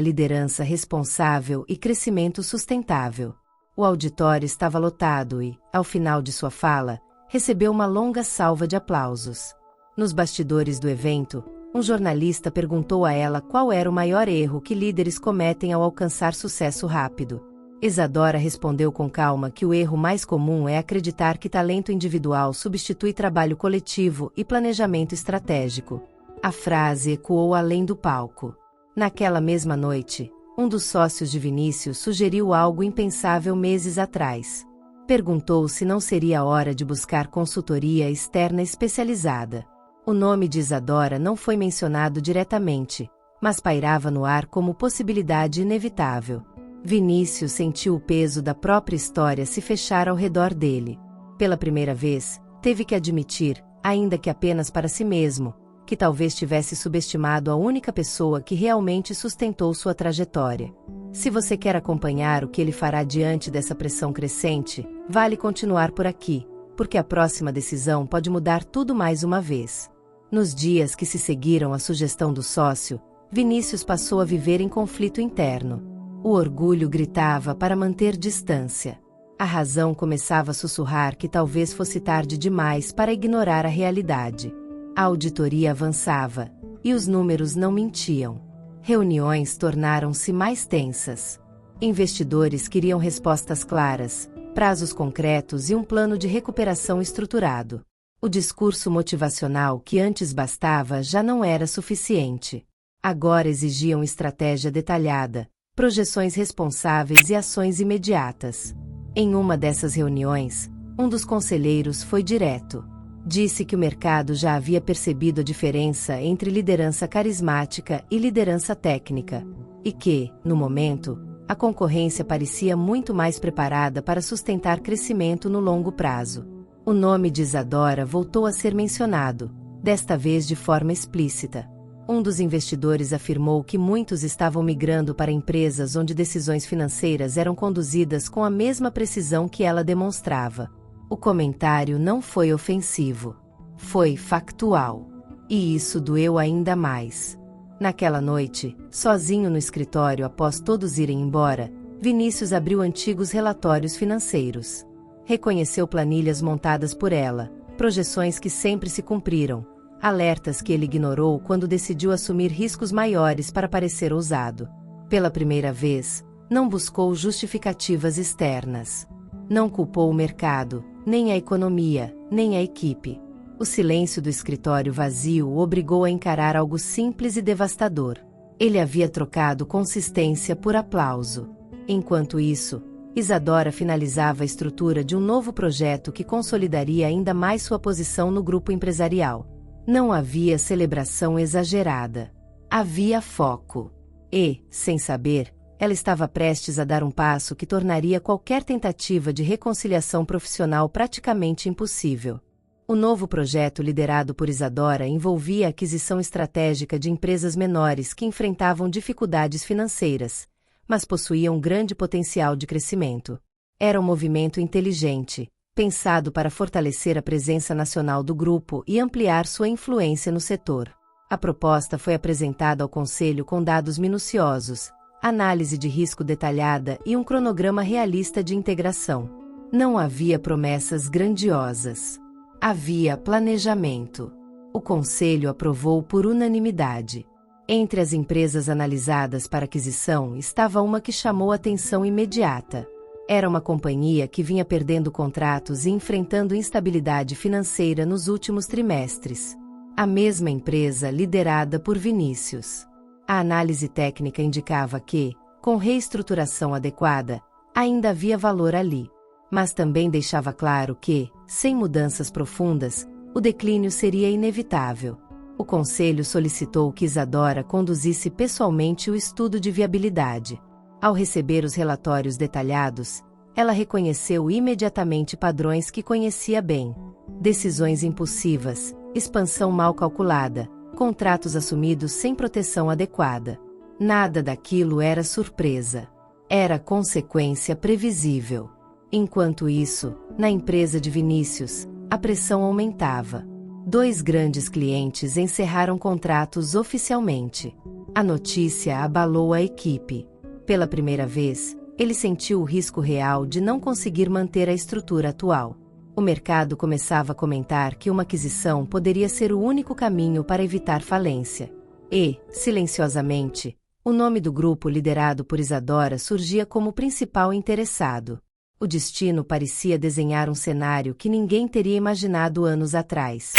liderança responsável e crescimento sustentável. O auditório estava lotado e, ao final de sua fala, recebeu uma longa salva de aplausos. Nos bastidores do evento, um jornalista perguntou a ela qual era o maior erro que líderes cometem ao alcançar sucesso rápido. Isadora respondeu com calma que o erro mais comum é acreditar que talento individual substitui trabalho coletivo e planejamento estratégico. A frase ecoou além do palco. Naquela mesma noite, um dos sócios de Vinícius sugeriu algo impensável meses atrás. Perguntou se não seria hora de buscar consultoria externa especializada. O nome de Isadora não foi mencionado diretamente, mas pairava no ar como possibilidade inevitável. Vinícius sentiu o peso da própria história se fechar ao redor dele. Pela primeira vez, teve que admitir, ainda que apenas para si mesmo, que talvez tivesse subestimado a única pessoa que realmente sustentou sua trajetória. Se você quer acompanhar o que ele fará diante dessa pressão crescente, vale continuar por aqui, porque a próxima decisão pode mudar tudo mais uma vez. Nos dias que se seguiram à sugestão do sócio, Vinícius passou a viver em conflito interno. O orgulho gritava para manter distância. A razão começava a sussurrar que talvez fosse tarde demais para ignorar a realidade. A auditoria avançava, e os números não mentiam. Reuniões tornaram-se mais tensas. Investidores queriam respostas claras, prazos concretos e um plano de recuperação estruturado. O discurso motivacional que antes bastava já não era suficiente. Agora exigiam estratégia detalhada, projeções responsáveis e ações imediatas. Em uma dessas reuniões, um dos conselheiros foi direto. Disse que o mercado já havia percebido a diferença entre liderança carismática e liderança técnica, e que, no momento, a concorrência parecia muito mais preparada para sustentar crescimento no longo prazo. O nome de Isadora voltou a ser mencionado, desta vez de forma explícita. Um dos investidores afirmou que muitos estavam migrando para empresas onde decisões financeiras eram conduzidas com a mesma precisão que ela demonstrava. O comentário não foi ofensivo. Foi factual. E isso doeu ainda mais. Naquela noite, sozinho no escritório após todos irem embora, Vinícius abriu antigos relatórios financeiros. Reconheceu planilhas montadas por ela, projeções que sempre se cumpriram, alertas que ele ignorou quando decidiu assumir riscos maiores para parecer ousado. Pela primeira vez, não buscou justificativas externas. Não culpou o mercado, nem a economia, nem a equipe. O silêncio do escritório vazio o obrigou a encarar algo simples e devastador. Ele havia trocado consistência por aplauso. Enquanto isso, Isadora finalizava a estrutura de um novo projeto que consolidaria ainda mais sua posição no grupo empresarial. Não havia celebração exagerada. Havia foco. E, sem saber, ela estava prestes a dar um passo que tornaria qualquer tentativa de reconciliação profissional praticamente impossível. O novo projeto liderado por Isadora envolvia a aquisição estratégica de empresas menores que enfrentavam dificuldades financeiras, mas possuíam grande potencial de crescimento. Era um movimento inteligente, pensado para fortalecer a presença nacional do grupo e ampliar sua influência no setor. A proposta foi apresentada ao conselho com dados minuciosos, análise de risco detalhada e um cronograma realista de integração. Não havia promessas grandiosas. Havia planejamento. O conselho aprovou por unanimidade. Entre as empresas analisadas para aquisição estava uma que chamou atenção imediata. Era uma companhia que vinha perdendo contratos e enfrentando instabilidade financeira nos últimos trimestres. A mesma empresa liderada por Vinícius. A análise técnica indicava que, com reestruturação adequada, ainda havia valor ali. Mas também deixava claro que, sem mudanças profundas, o declínio seria inevitável. O conselho solicitou que Isadora conduzisse pessoalmente o estudo de viabilidade. Ao receber os relatórios detalhados, ela reconheceu imediatamente padrões que conhecia bem. Decisões impulsivas, expansão mal calculada, contratos assumidos sem proteção adequada. Nada daquilo era surpresa. Era consequência previsível. Enquanto isso, na empresa de Vinícius, a pressão aumentava. 2 grandes clientes encerraram contratos oficialmente. A notícia abalou a equipe. Pela primeira vez, ele sentiu o risco real de não conseguir manter a estrutura atual. O mercado começava a comentar que uma aquisição poderia ser o único caminho para evitar falência. E, silenciosamente, o nome do grupo liderado por Isadora surgia como principal interessado. O destino parecia desenhar um cenário que ninguém teria imaginado anos atrás.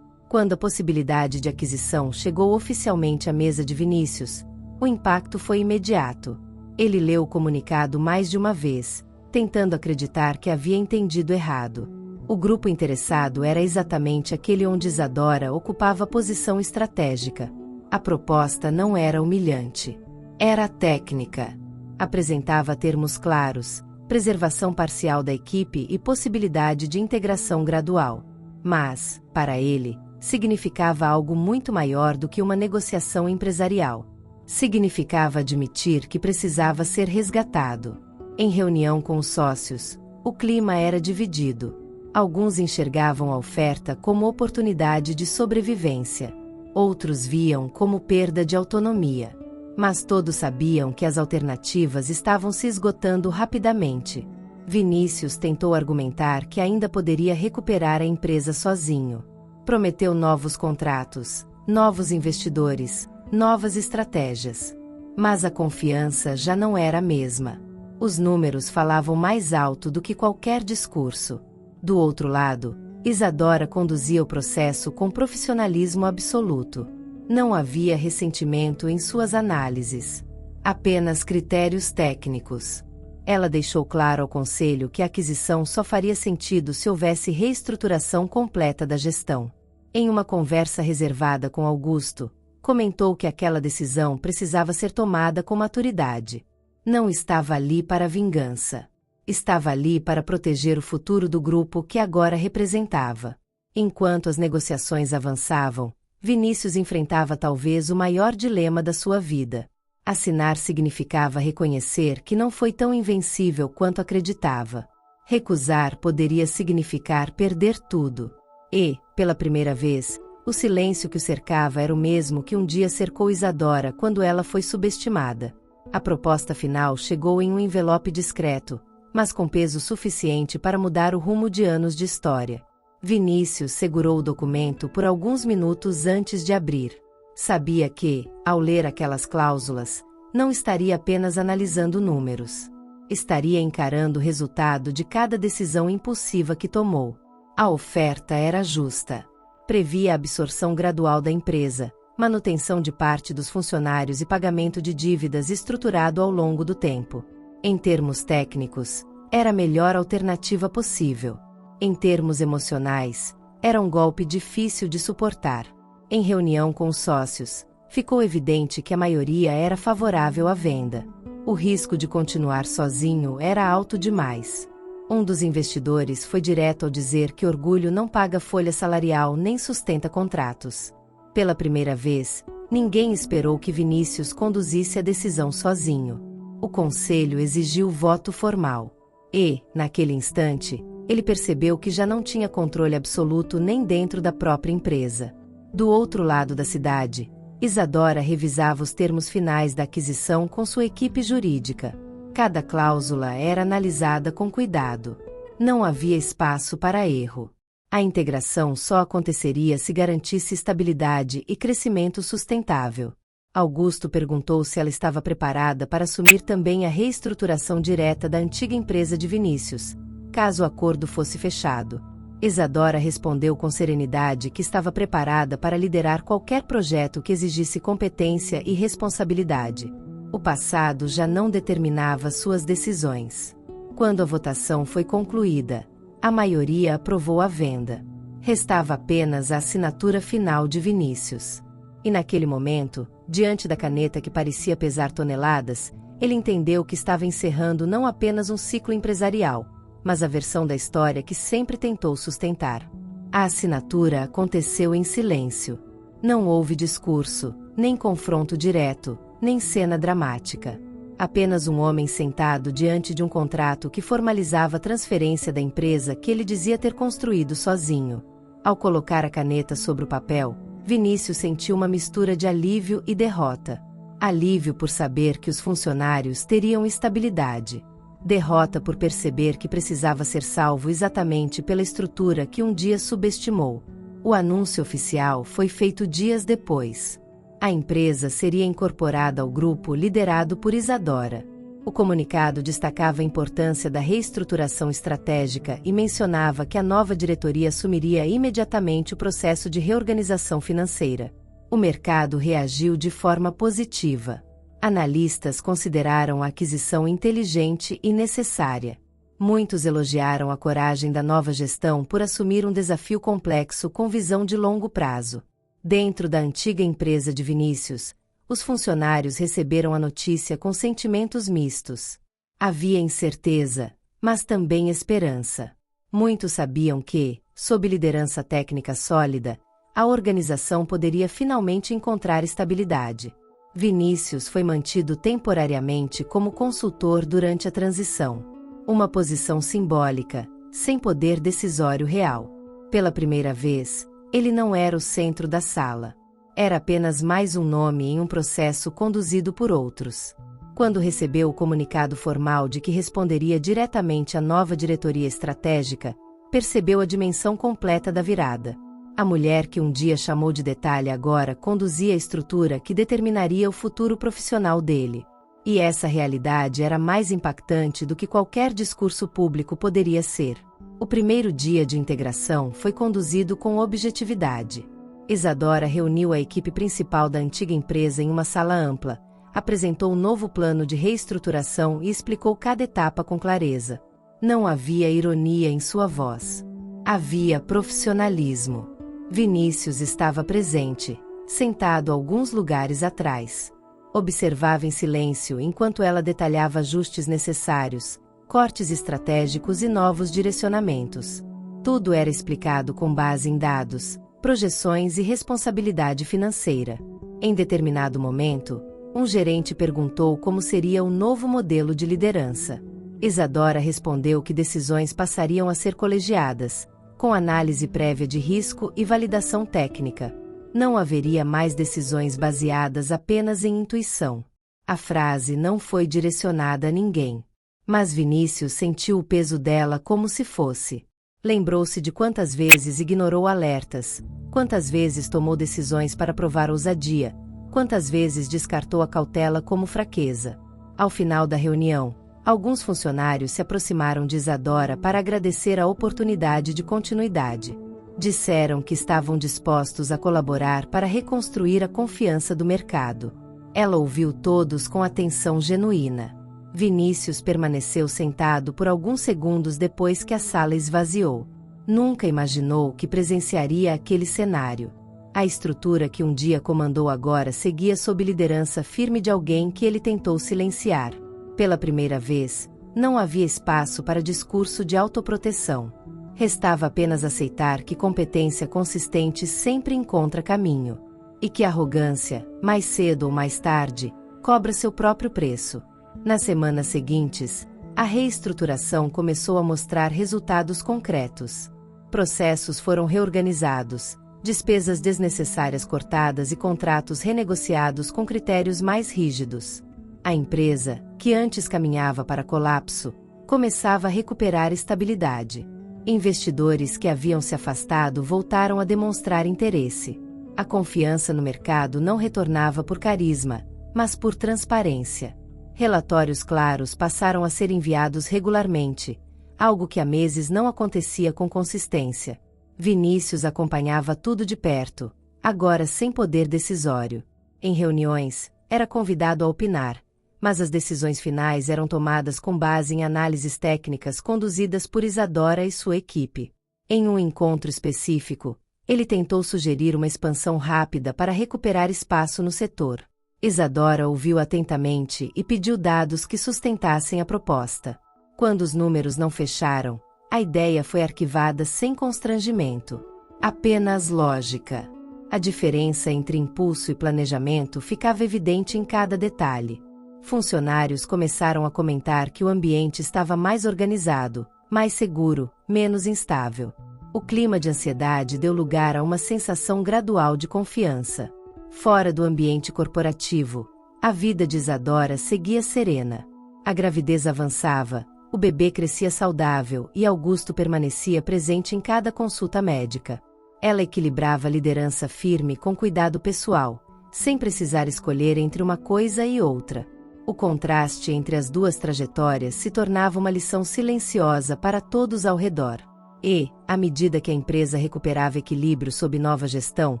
Quando a possibilidade de aquisição chegou oficialmente à mesa de Vinícius, o impacto foi imediato. Ele leu o comunicado mais de uma vez, tentando acreditar que havia entendido errado. O grupo interessado era exatamente aquele onde Isadora ocupava posição estratégica. A proposta não era humilhante. Era técnica. Apresentava termos claros, preservação parcial da equipe e possibilidade de integração gradual. Mas, para ele, significava algo muito maior do que uma negociação empresarial. Significava admitir que precisava ser resgatado. Em reunião com os sócios, o clima era dividido. Alguns enxergavam a oferta como oportunidade de sobrevivência. Outros viam como perda de autonomia. Mas todos sabiam que as alternativas estavam se esgotando rapidamente. Vinícius tentou argumentar que ainda poderia recuperar a empresa sozinho. Prometeu novos contratos, novos investidores, novas estratégias. Mas a confiança já não era a mesma. Os números falavam mais alto do que qualquer discurso. Do outro lado, Isadora conduzia o processo com profissionalismo absoluto. Não havia ressentimento em suas análises. Apenas critérios técnicos. Ela deixou claro ao conselho que a aquisição só faria sentido se houvesse reestruturação completa da gestão. Em uma conversa reservada com Augusto, comentou que aquela decisão precisava ser tomada com maturidade. Não estava ali para vingança. Estava ali para proteger o futuro do grupo que agora representava. Enquanto as negociações avançavam, Vinícius enfrentava talvez o maior dilema da sua vida. Assinar significava reconhecer que não foi tão invencível quanto acreditava. Recusar poderia significar perder tudo. E, pela primeira vez, o silêncio que o cercava era o mesmo que um dia cercou Isadora quando ela foi subestimada. A proposta final chegou em um envelope discreto, mas com peso suficiente para mudar o rumo de anos de história. Vinícius segurou o documento por alguns minutos antes de abrir. Sabia que, ao ler aquelas cláusulas, não estaria apenas analisando números. Estaria encarando o resultado de cada decisão impulsiva que tomou. A oferta era justa. Previa a absorção gradual da empresa, manutenção de parte dos funcionários e pagamento de dívidas estruturado ao longo do tempo. Em termos técnicos, era a melhor alternativa possível. Em termos emocionais, era um golpe difícil de suportar. Em reunião com os sócios, ficou evidente que a maioria era favorável à venda. O risco de continuar sozinho era alto demais. Um dos investidores foi direto ao dizer que orgulho não paga folha salarial nem sustenta contratos. Pela primeira vez, ninguém esperou que Vinícius conduzisse a decisão sozinho. O conselho exigiu voto formal. E, naquele instante, ele percebeu que já não tinha controle absoluto nem dentro da própria empresa. Do outro lado da cidade, Isadora revisava os termos finais da aquisição com sua equipe jurídica. Cada cláusula era analisada com cuidado. Não havia espaço para erro. A integração só aconteceria se garantisse estabilidade e crescimento sustentável. Augusto perguntou se ela estava preparada para assumir também a reestruturação direta da antiga empresa de Vinícius, caso o acordo fosse fechado. Isadora respondeu com serenidade que estava preparada para liderar qualquer projeto que exigisse competência e responsabilidade. O passado já não determinava suas decisões. Quando a votação foi concluída, a maioria aprovou a venda. Restava apenas a assinatura final de Vinícius. E naquele momento, diante da caneta que parecia pesar toneladas, ele entendeu que estava encerrando não apenas um ciclo empresarial, mas a versão da história que sempre tentou sustentar. A assinatura aconteceu em silêncio. Não houve discurso, nem confronto direto, nem cena dramática. Apenas um homem sentado diante de um contrato que formalizava a transferência da empresa que ele dizia ter construído sozinho. Ao colocar a caneta sobre o papel, Vinícius sentiu uma mistura de alívio e derrota. Alívio por saber que os funcionários teriam estabilidade. Derrota por perceber que precisava ser salvo exatamente pela estrutura que um dia subestimou. O anúncio oficial foi feito dias depois. A empresa seria incorporada ao grupo liderado por Isadora. O comunicado destacava a importância da reestruturação estratégica e mencionava que a nova diretoria assumiria imediatamente o processo de reorganização financeira. O mercado reagiu de forma positiva. Analistas consideraram a aquisição inteligente e necessária. Muitos elogiaram a coragem da nova gestão por assumir um desafio complexo com visão de longo prazo. Dentro da antiga empresa de Vinícius, os funcionários receberam a notícia com sentimentos mistos. Havia incerteza, mas também esperança. Muitos sabiam que, sob liderança técnica sólida, a organização poderia finalmente encontrar estabilidade. Vinícius foi mantido temporariamente como consultor durante a transição. Uma posição simbólica, sem poder decisório real. Pela primeira vez, ele não era o centro da sala. Era apenas mais um nome em um processo conduzido por outros. Quando recebeu o comunicado formal de que responderia diretamente à nova diretoria estratégica, percebeu a dimensão completa da virada. A mulher que um dia chamou de detalhe agora conduzia a estrutura que determinaria o futuro profissional dele. E essa realidade era mais impactante do que qualquer discurso público poderia ser. O primeiro dia de integração foi conduzido com objetividade. Isadora reuniu a equipe principal da antiga empresa em uma sala ampla, apresentou um novo plano de reestruturação e explicou cada etapa com clareza. Não havia ironia em sua voz. Havia profissionalismo. Vinícius estava presente, sentado alguns lugares atrás. Observava em silêncio enquanto ela detalhava ajustes necessários, cortes estratégicos e novos direcionamentos. Tudo era explicado com base em dados, projeções e responsabilidade financeira. Em determinado momento, um gerente perguntou como seria o novo modelo de liderança. Isadora respondeu que decisões passariam a ser colegiadas, com análise prévia de risco e validação técnica. Não haveria mais decisões baseadas apenas em intuição. A frase não foi direcionada a ninguém. Mas Vinícius sentiu o peso dela como se fosse. Lembrou-se de quantas vezes ignorou alertas, quantas vezes tomou decisões para provar ousadia, quantas vezes descartou a cautela como fraqueza. Ao final da reunião, alguns funcionários se aproximaram de Isadora para agradecer a oportunidade de continuidade. Disseram que estavam dispostos a colaborar para reconstruir a confiança do mercado. Ela ouviu todos com atenção genuína. Vinícius permaneceu sentado por alguns segundos depois que a sala esvaziou. Nunca imaginou que presenciaria aquele cenário. A estrutura que um dia comandou agora seguia sob liderança firme de alguém que ele tentou silenciar. Pela primeira vez, não havia espaço para discurso de autoproteção. Restava apenas aceitar que competência consistente sempre encontra caminho. E que arrogância, mais cedo ou mais tarde, cobra seu próprio preço. Nas semanas seguintes, a reestruturação começou a mostrar resultados concretos. Processos foram reorganizados, despesas desnecessárias cortadas e contratos renegociados com critérios mais rígidos. A empresa, que antes caminhava para colapso, começava a recuperar estabilidade. Investidores que haviam se afastado voltaram a demonstrar interesse. A confiança no mercado não retornava por carisma, mas por transparência. Relatórios claros passaram a ser enviados regularmente, algo que há meses não acontecia com consistência. Vinícius acompanhava tudo de perto, agora sem poder decisório. Em reuniões, era convidado a opinar, mas as decisões finais eram tomadas com base em análises técnicas conduzidas por Isadora e sua equipe. Em um encontro específico, ele tentou sugerir uma expansão rápida para recuperar espaço no setor. Isadora ouviu atentamente e pediu dados que sustentassem a proposta. Quando os números não fecharam, a ideia foi arquivada sem constrangimento. Apenas lógica. A diferença entre impulso e planejamento ficava evidente em cada detalhe. Funcionários começaram a comentar que o ambiente estava mais organizado, mais seguro, menos instável. O clima de ansiedade deu lugar a uma sensação gradual de confiança. Fora do ambiente corporativo, a vida de Isadora seguia serena. A gravidez avançava, o bebê crescia saudável e Augusto permanecia presente em cada consulta médica. Ela equilibrava a liderança firme com cuidado pessoal, sem precisar escolher entre uma coisa e outra. O contraste entre as duas trajetórias se tornava uma lição silenciosa para todos ao redor. E, à medida que a empresa recuperava equilíbrio sob nova gestão,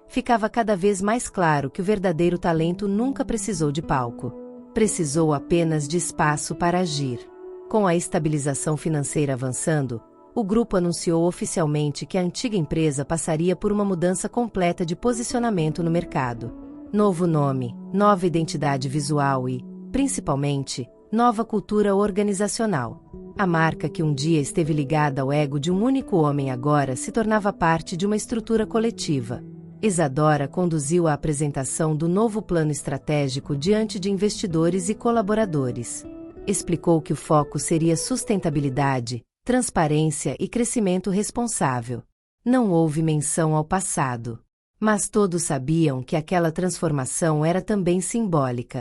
ficava cada vez mais claro que o verdadeiro talento nunca precisou de palco. Precisou apenas de espaço para agir. Com a estabilização financeira avançando, o grupo anunciou oficialmente que a antiga empresa passaria por uma mudança completa de posicionamento no mercado. Novo nome, nova identidade visual e, principalmente, nova cultura organizacional. A marca que um dia esteve ligada ao ego de um único homem agora se tornava parte de uma estrutura coletiva. Isadora conduziu a apresentação do novo plano estratégico diante de investidores e colaboradores. Explicou que o foco seria sustentabilidade, transparência e crescimento responsável. Não houve menção ao passado. Mas todos sabiam que aquela transformação era também simbólica.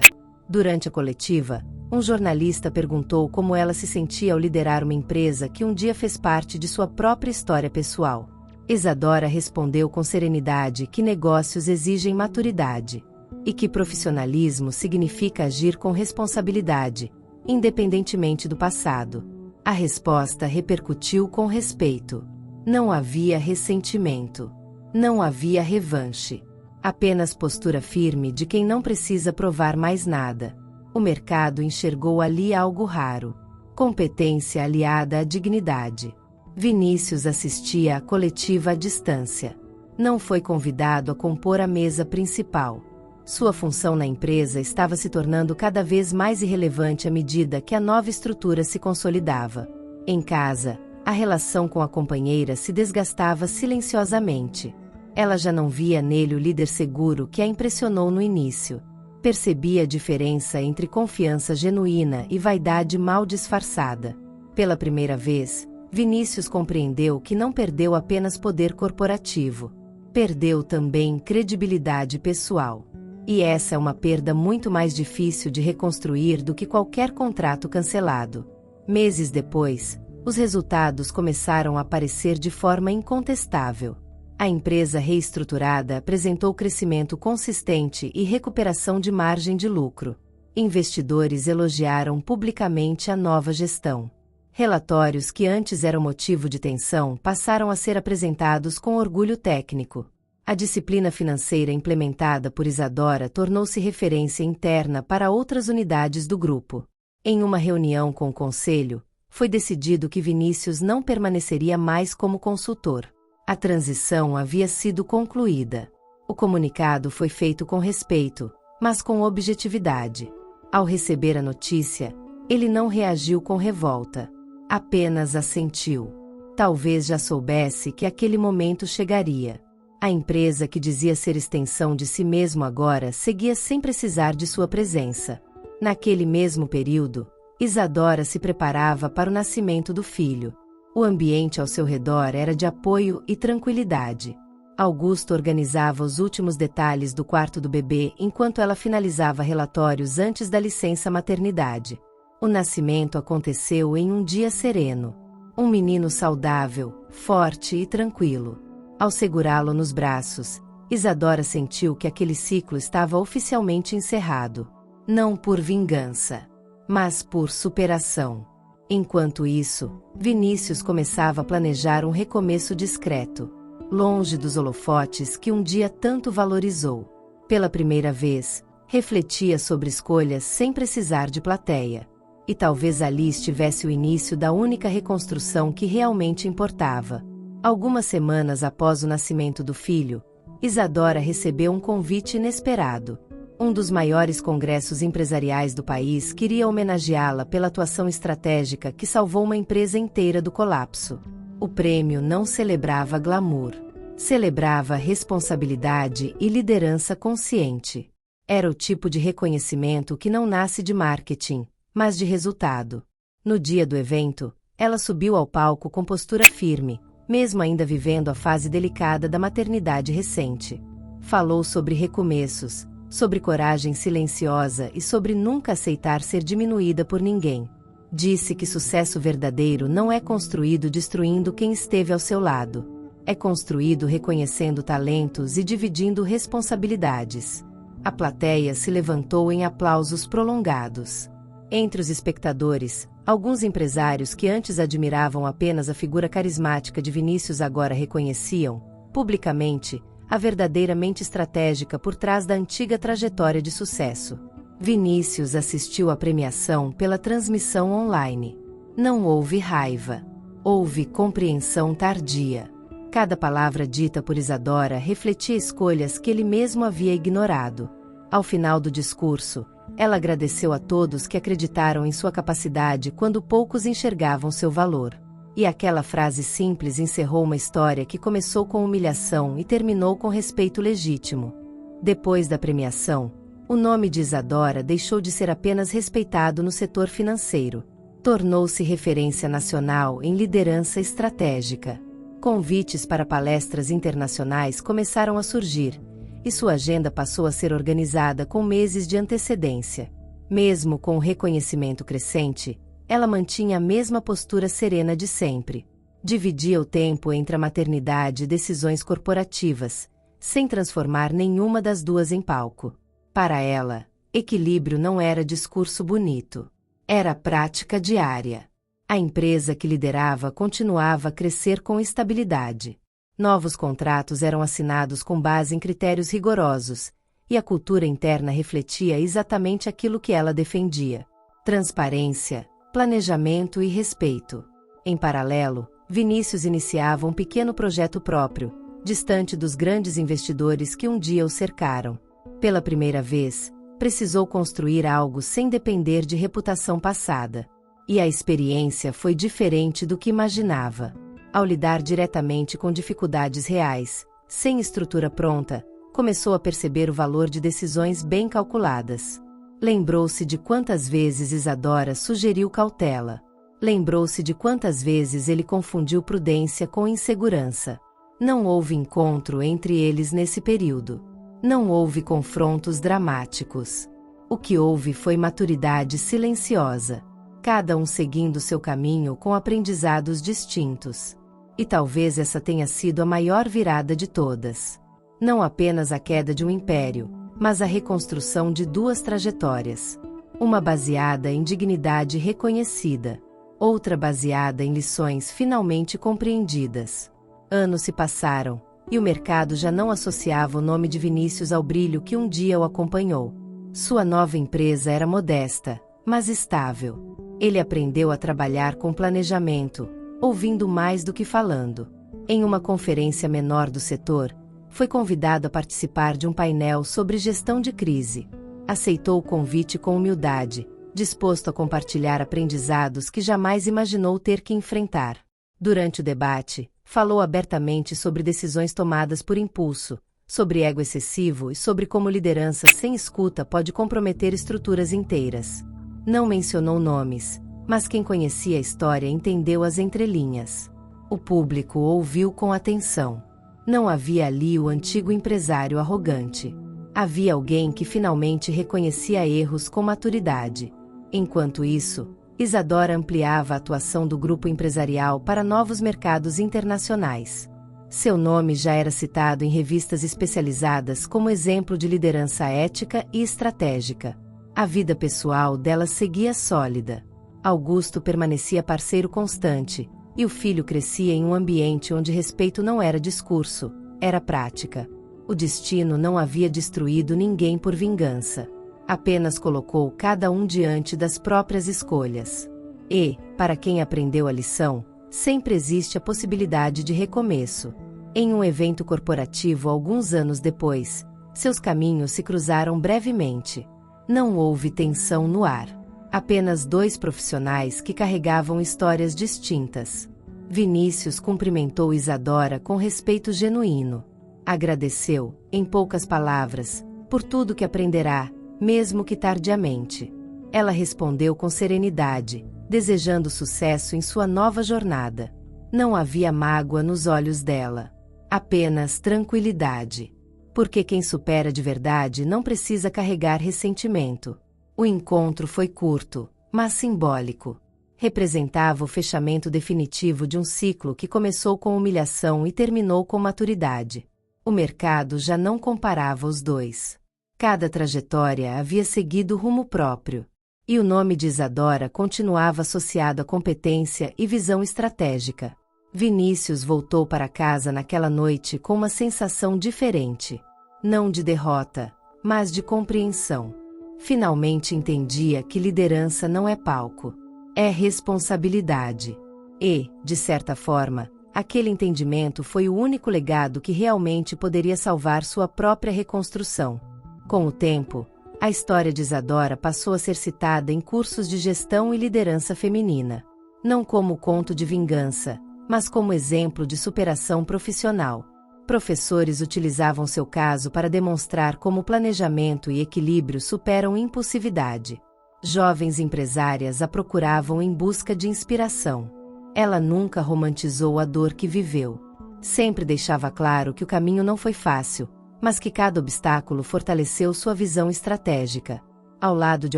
Durante a coletiva, um jornalista perguntou como ela se sentia ao liderar uma empresa que um dia fez parte de sua própria história pessoal. Isadora respondeu com serenidade que negócios exigem maturidade e que profissionalismo significa agir com responsabilidade, independentemente do passado. A resposta repercutiu com respeito. Não havia ressentimento. Não havia revanche. Apenas postura firme de quem não precisa provar mais nada. O mercado enxergou ali algo raro. Competência aliada à dignidade. Vinícius assistia à coletiva à distância. Não foi convidado a compor a mesa principal. Sua função na empresa estava se tornando cada vez mais irrelevante à medida que a nova estrutura se consolidava. Em casa, a relação com a companheira se desgastava silenciosamente. Ela já não via nele o líder seguro que a impressionou no início. Percebia a diferença entre confiança genuína e vaidade mal disfarçada. Pela primeira vez, Vinícius compreendeu que não perdeu apenas poder corporativo. Perdeu também credibilidade pessoal. E essa é uma perda muito mais difícil de reconstruir do que qualquer contrato cancelado. Meses depois, os resultados começaram a aparecer de forma incontestável. A empresa reestruturada apresentou crescimento consistente e recuperação de margem de lucro. Investidores elogiaram publicamente a nova gestão. Relatórios que antes eram motivo de tensão passaram a ser apresentados com orgulho técnico. A disciplina financeira implementada por Isadora tornou-se referência interna para outras unidades do grupo. Em uma reunião com o conselho, foi decidido que Vinícius não permaneceria mais como consultor. A transição havia sido concluída. O comunicado foi feito com respeito, mas com objetividade. Ao receber a notícia, ele não reagiu com revolta. Apenas assentiu. Talvez já soubesse que aquele momento chegaria. A empresa que dizia ser extensão de si mesmo agora seguia sem precisar de sua presença. Naquele mesmo período, Isadora se preparava para o nascimento do filho. O ambiente ao seu redor era de apoio e tranquilidade. Augusto organizava os últimos detalhes do quarto do bebê enquanto ela finalizava relatórios antes da licença maternidade. O nascimento aconteceu em um dia sereno. Um menino saudável, forte e tranquilo. Ao segurá-lo nos braços, Isadora sentiu que aquele ciclo estava oficialmente encerrado. Não por vingança, mas por superação. Enquanto isso, Vinícius começava a planejar um recomeço discreto, longe dos holofotes que um dia tanto valorizou. Pela primeira vez, refletia sobre escolhas sem precisar de plateia. E talvez ali estivesse o início da única reconstrução que realmente importava. Algumas semanas após o nascimento do filho, Isadora recebeu um convite inesperado. Um dos maiores congressos empresariais do país queria homenageá-la pela atuação estratégica que salvou uma empresa inteira do colapso. O prêmio não celebrava glamour. Celebrava responsabilidade e liderança consciente. Era o tipo de reconhecimento que não nasce de marketing, mas de resultado. No dia do evento, ela subiu ao palco com postura firme, mesmo ainda vivendo a fase delicada da maternidade recente. Falou sobre recomeços, sobre coragem silenciosa e sobre nunca aceitar ser diminuída por ninguém. Disse que sucesso verdadeiro não é construído destruindo quem esteve ao seu lado. É construído reconhecendo talentos e dividindo responsabilidades. A plateia se levantou em aplausos prolongados. Entre os espectadores, alguns empresários que antes admiravam apenas a figura carismática de Vinícius agora reconheciam, publicamente, a verdadeira mente estratégica por trás da antiga trajetória de sucesso. Vinícius assistiu à premiação pela transmissão online. Não houve raiva. Houve compreensão tardia. Cada palavra dita por Isadora refletia escolhas que ele mesmo havia ignorado. Ao final do discurso, ela agradeceu a todos que acreditaram em sua capacidade quando poucos enxergavam seu valor. E aquela frase simples encerrou uma história que começou com humilhação e terminou com respeito legítimo. Depois da premiação, o nome de Isadora deixou de ser apenas respeitado no setor financeiro. Tornou-se referência nacional em liderança estratégica. Convites para palestras internacionais começaram a surgir, e sua agenda passou a ser organizada com meses de antecedência. Mesmo com o reconhecimento crescente, ela mantinha a mesma postura serena de sempre. Dividia o tempo entre a maternidade e decisões corporativas, sem transformar nenhuma das duas em palco. Para ela, equilíbrio não era discurso bonito. Era prática diária. A empresa que liderava continuava a crescer com estabilidade. Novos contratos eram assinados com base em critérios rigorosos, e a cultura interna refletia exatamente aquilo que ela defendia: transparência, planejamento e respeito. Em paralelo, Vinícius iniciava um pequeno projeto próprio, distante dos grandes investidores que um dia o cercaram. Pela primeira vez, precisou construir algo sem depender de reputação passada. E a experiência foi diferente do que imaginava. Ao lidar diretamente com dificuldades reais, sem estrutura pronta, começou a perceber o valor de decisões bem calculadas. Lembrou-se de quantas vezes Isadora sugeriu cautela. Lembrou-se de quantas vezes ele confundiu prudência com insegurança. Não houve encontro entre eles nesse período. Não houve confrontos dramáticos. O que houve foi maturidade silenciosa. Cada um seguindo seu caminho com aprendizados distintos. E talvez essa tenha sido a maior virada de todas. Não apenas a queda de um império, mas a reconstrução de duas trajetórias. Uma baseada em dignidade reconhecida, outra baseada em lições finalmente compreendidas. Anos se passaram, e o mercado já não associava o nome de Vinícius ao brilho que um dia o acompanhou. Sua nova empresa era modesta, mas estável. Ele aprendeu a trabalhar com planejamento, ouvindo mais do que falando. Em uma conferência menor do setor, foi convidado a participar de um painel sobre gestão de crise. Aceitou o convite com humildade, disposto a compartilhar aprendizados que jamais imaginou ter que enfrentar. Durante o debate, falou abertamente sobre decisões tomadas por impulso, sobre ego excessivo e sobre como liderança sem escuta pode comprometer estruturas inteiras. Não mencionou nomes, mas quem conhecia a história entendeu as entrelinhas. O público ouviu com atenção. Não havia ali o antigo empresário arrogante. Havia alguém que finalmente reconhecia erros com maturidade. Enquanto isso, Isadora ampliava a atuação do grupo empresarial para novos mercados internacionais. Seu nome já era citado em revistas especializadas como exemplo de liderança ética e estratégica. A vida pessoal dela seguia sólida. Augusto permanecia parceiro constante, e o filho crescia em um ambiente onde respeito não era discurso, era prática. O destino não havia destruído ninguém por vingança. Apenas colocou cada um diante das próprias escolhas. E, para quem aprendeu a lição, sempre existe a possibilidade de recomeço. Em um evento corporativo alguns anos depois, seus caminhos se cruzaram brevemente. Não houve tensão no ar. Apenas dois profissionais que carregavam histórias distintas. Vinícius cumprimentou Isadora com respeito genuíno. Agradeceu, em poucas palavras, por tudo que aprenderá, mesmo que tardiamente. Ela respondeu com serenidade, desejando sucesso em sua nova jornada. Não havia mágoa nos olhos dela. Apenas tranquilidade. Porque quem supera de verdade não precisa carregar ressentimento. O encontro foi curto, mas simbólico. Representava o fechamento definitivo de um ciclo que começou com humilhação e terminou com maturidade. O mercado já não comparava os dois. Cada trajetória havia seguido rumo próprio. E o nome de Isadora continuava associado à competência e visão estratégica. Vinícius voltou para casa naquela noite com uma sensação diferente. Não de derrota, mas de compreensão. Finalmente entendia que liderança não é palco. É responsabilidade. E, de certa forma, aquele entendimento foi o único legado que realmente poderia salvar sua própria reconstrução. Com o tempo, a história de Isadora passou a ser citada em cursos de gestão e liderança feminina. Não como conto de vingança, mas como exemplo de superação profissional. Professores utilizavam seu caso para demonstrar como planejamento e equilíbrio superam impulsividade. Jovens empresárias a procuravam em busca de inspiração. Ela nunca romantizou a dor que viveu. Sempre deixava claro que o caminho não foi fácil, mas que cada obstáculo fortaleceu sua visão estratégica. Ao lado de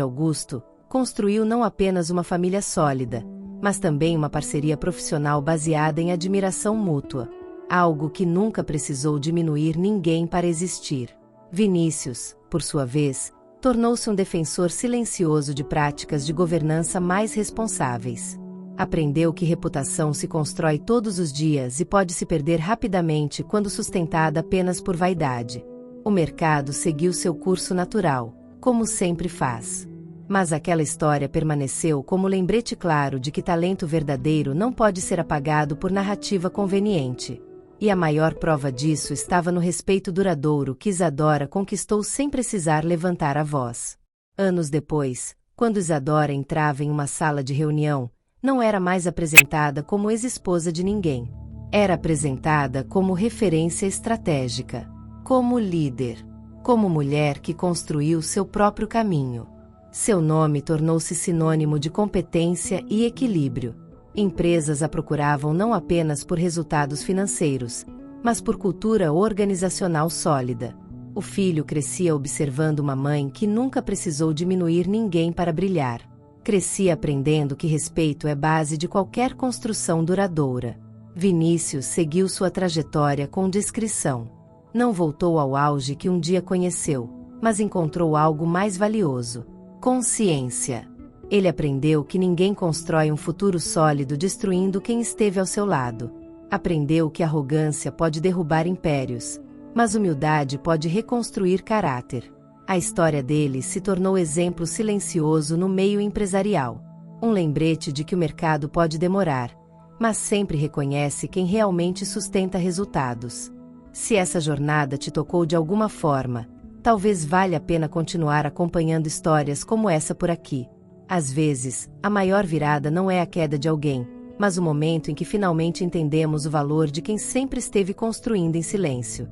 Augusto, construiu não apenas uma família sólida, mas também uma parceria profissional baseada em admiração mútua. Algo que nunca precisou diminuir ninguém para existir. Vinícius, por sua vez, tornou-se um defensor silencioso de práticas de governança mais responsáveis. Aprendeu que reputação se constrói todos os dias e pode se perder rapidamente quando sustentada apenas por vaidade. O mercado seguiu seu curso natural, como sempre faz. Mas aquela história permaneceu como lembrete claro de que talento verdadeiro não pode ser apagado por narrativa conveniente. E a maior prova disso estava no respeito duradouro que Isadora conquistou sem precisar levantar a voz. Anos depois, quando Isadora entrava em uma sala de reunião, não era mais apresentada como ex-esposa de ninguém. Era apresentada como referência estratégica, como líder, como mulher que construiu seu próprio caminho. Seu nome tornou-se sinônimo de competência e equilíbrio. Empresas a procuravam não apenas por resultados financeiros, mas por cultura organizacional sólida. O filho crescia observando uma mãe que nunca precisou diminuir ninguém para brilhar. Crescia aprendendo que respeito é base de qualquer construção duradoura. Vinícius seguiu sua trajetória com discrição. Não voltou ao auge que um dia conheceu, mas encontrou algo mais valioso: consciência. Ele aprendeu que ninguém constrói um futuro sólido destruindo quem esteve ao seu lado. Aprendeu que arrogância pode derrubar impérios, mas humildade pode reconstruir caráter. A história dele se tornou exemplo silencioso no meio empresarial. Um lembrete de que o mercado pode demorar, mas sempre reconhece quem realmente sustenta resultados. Se essa jornada te tocou de alguma forma, talvez valha a pena continuar acompanhando histórias como essa por aqui. Às vezes, a maior virada não é a queda de alguém, mas o momento em que finalmente entendemos o valor de quem sempre esteve construindo em silêncio.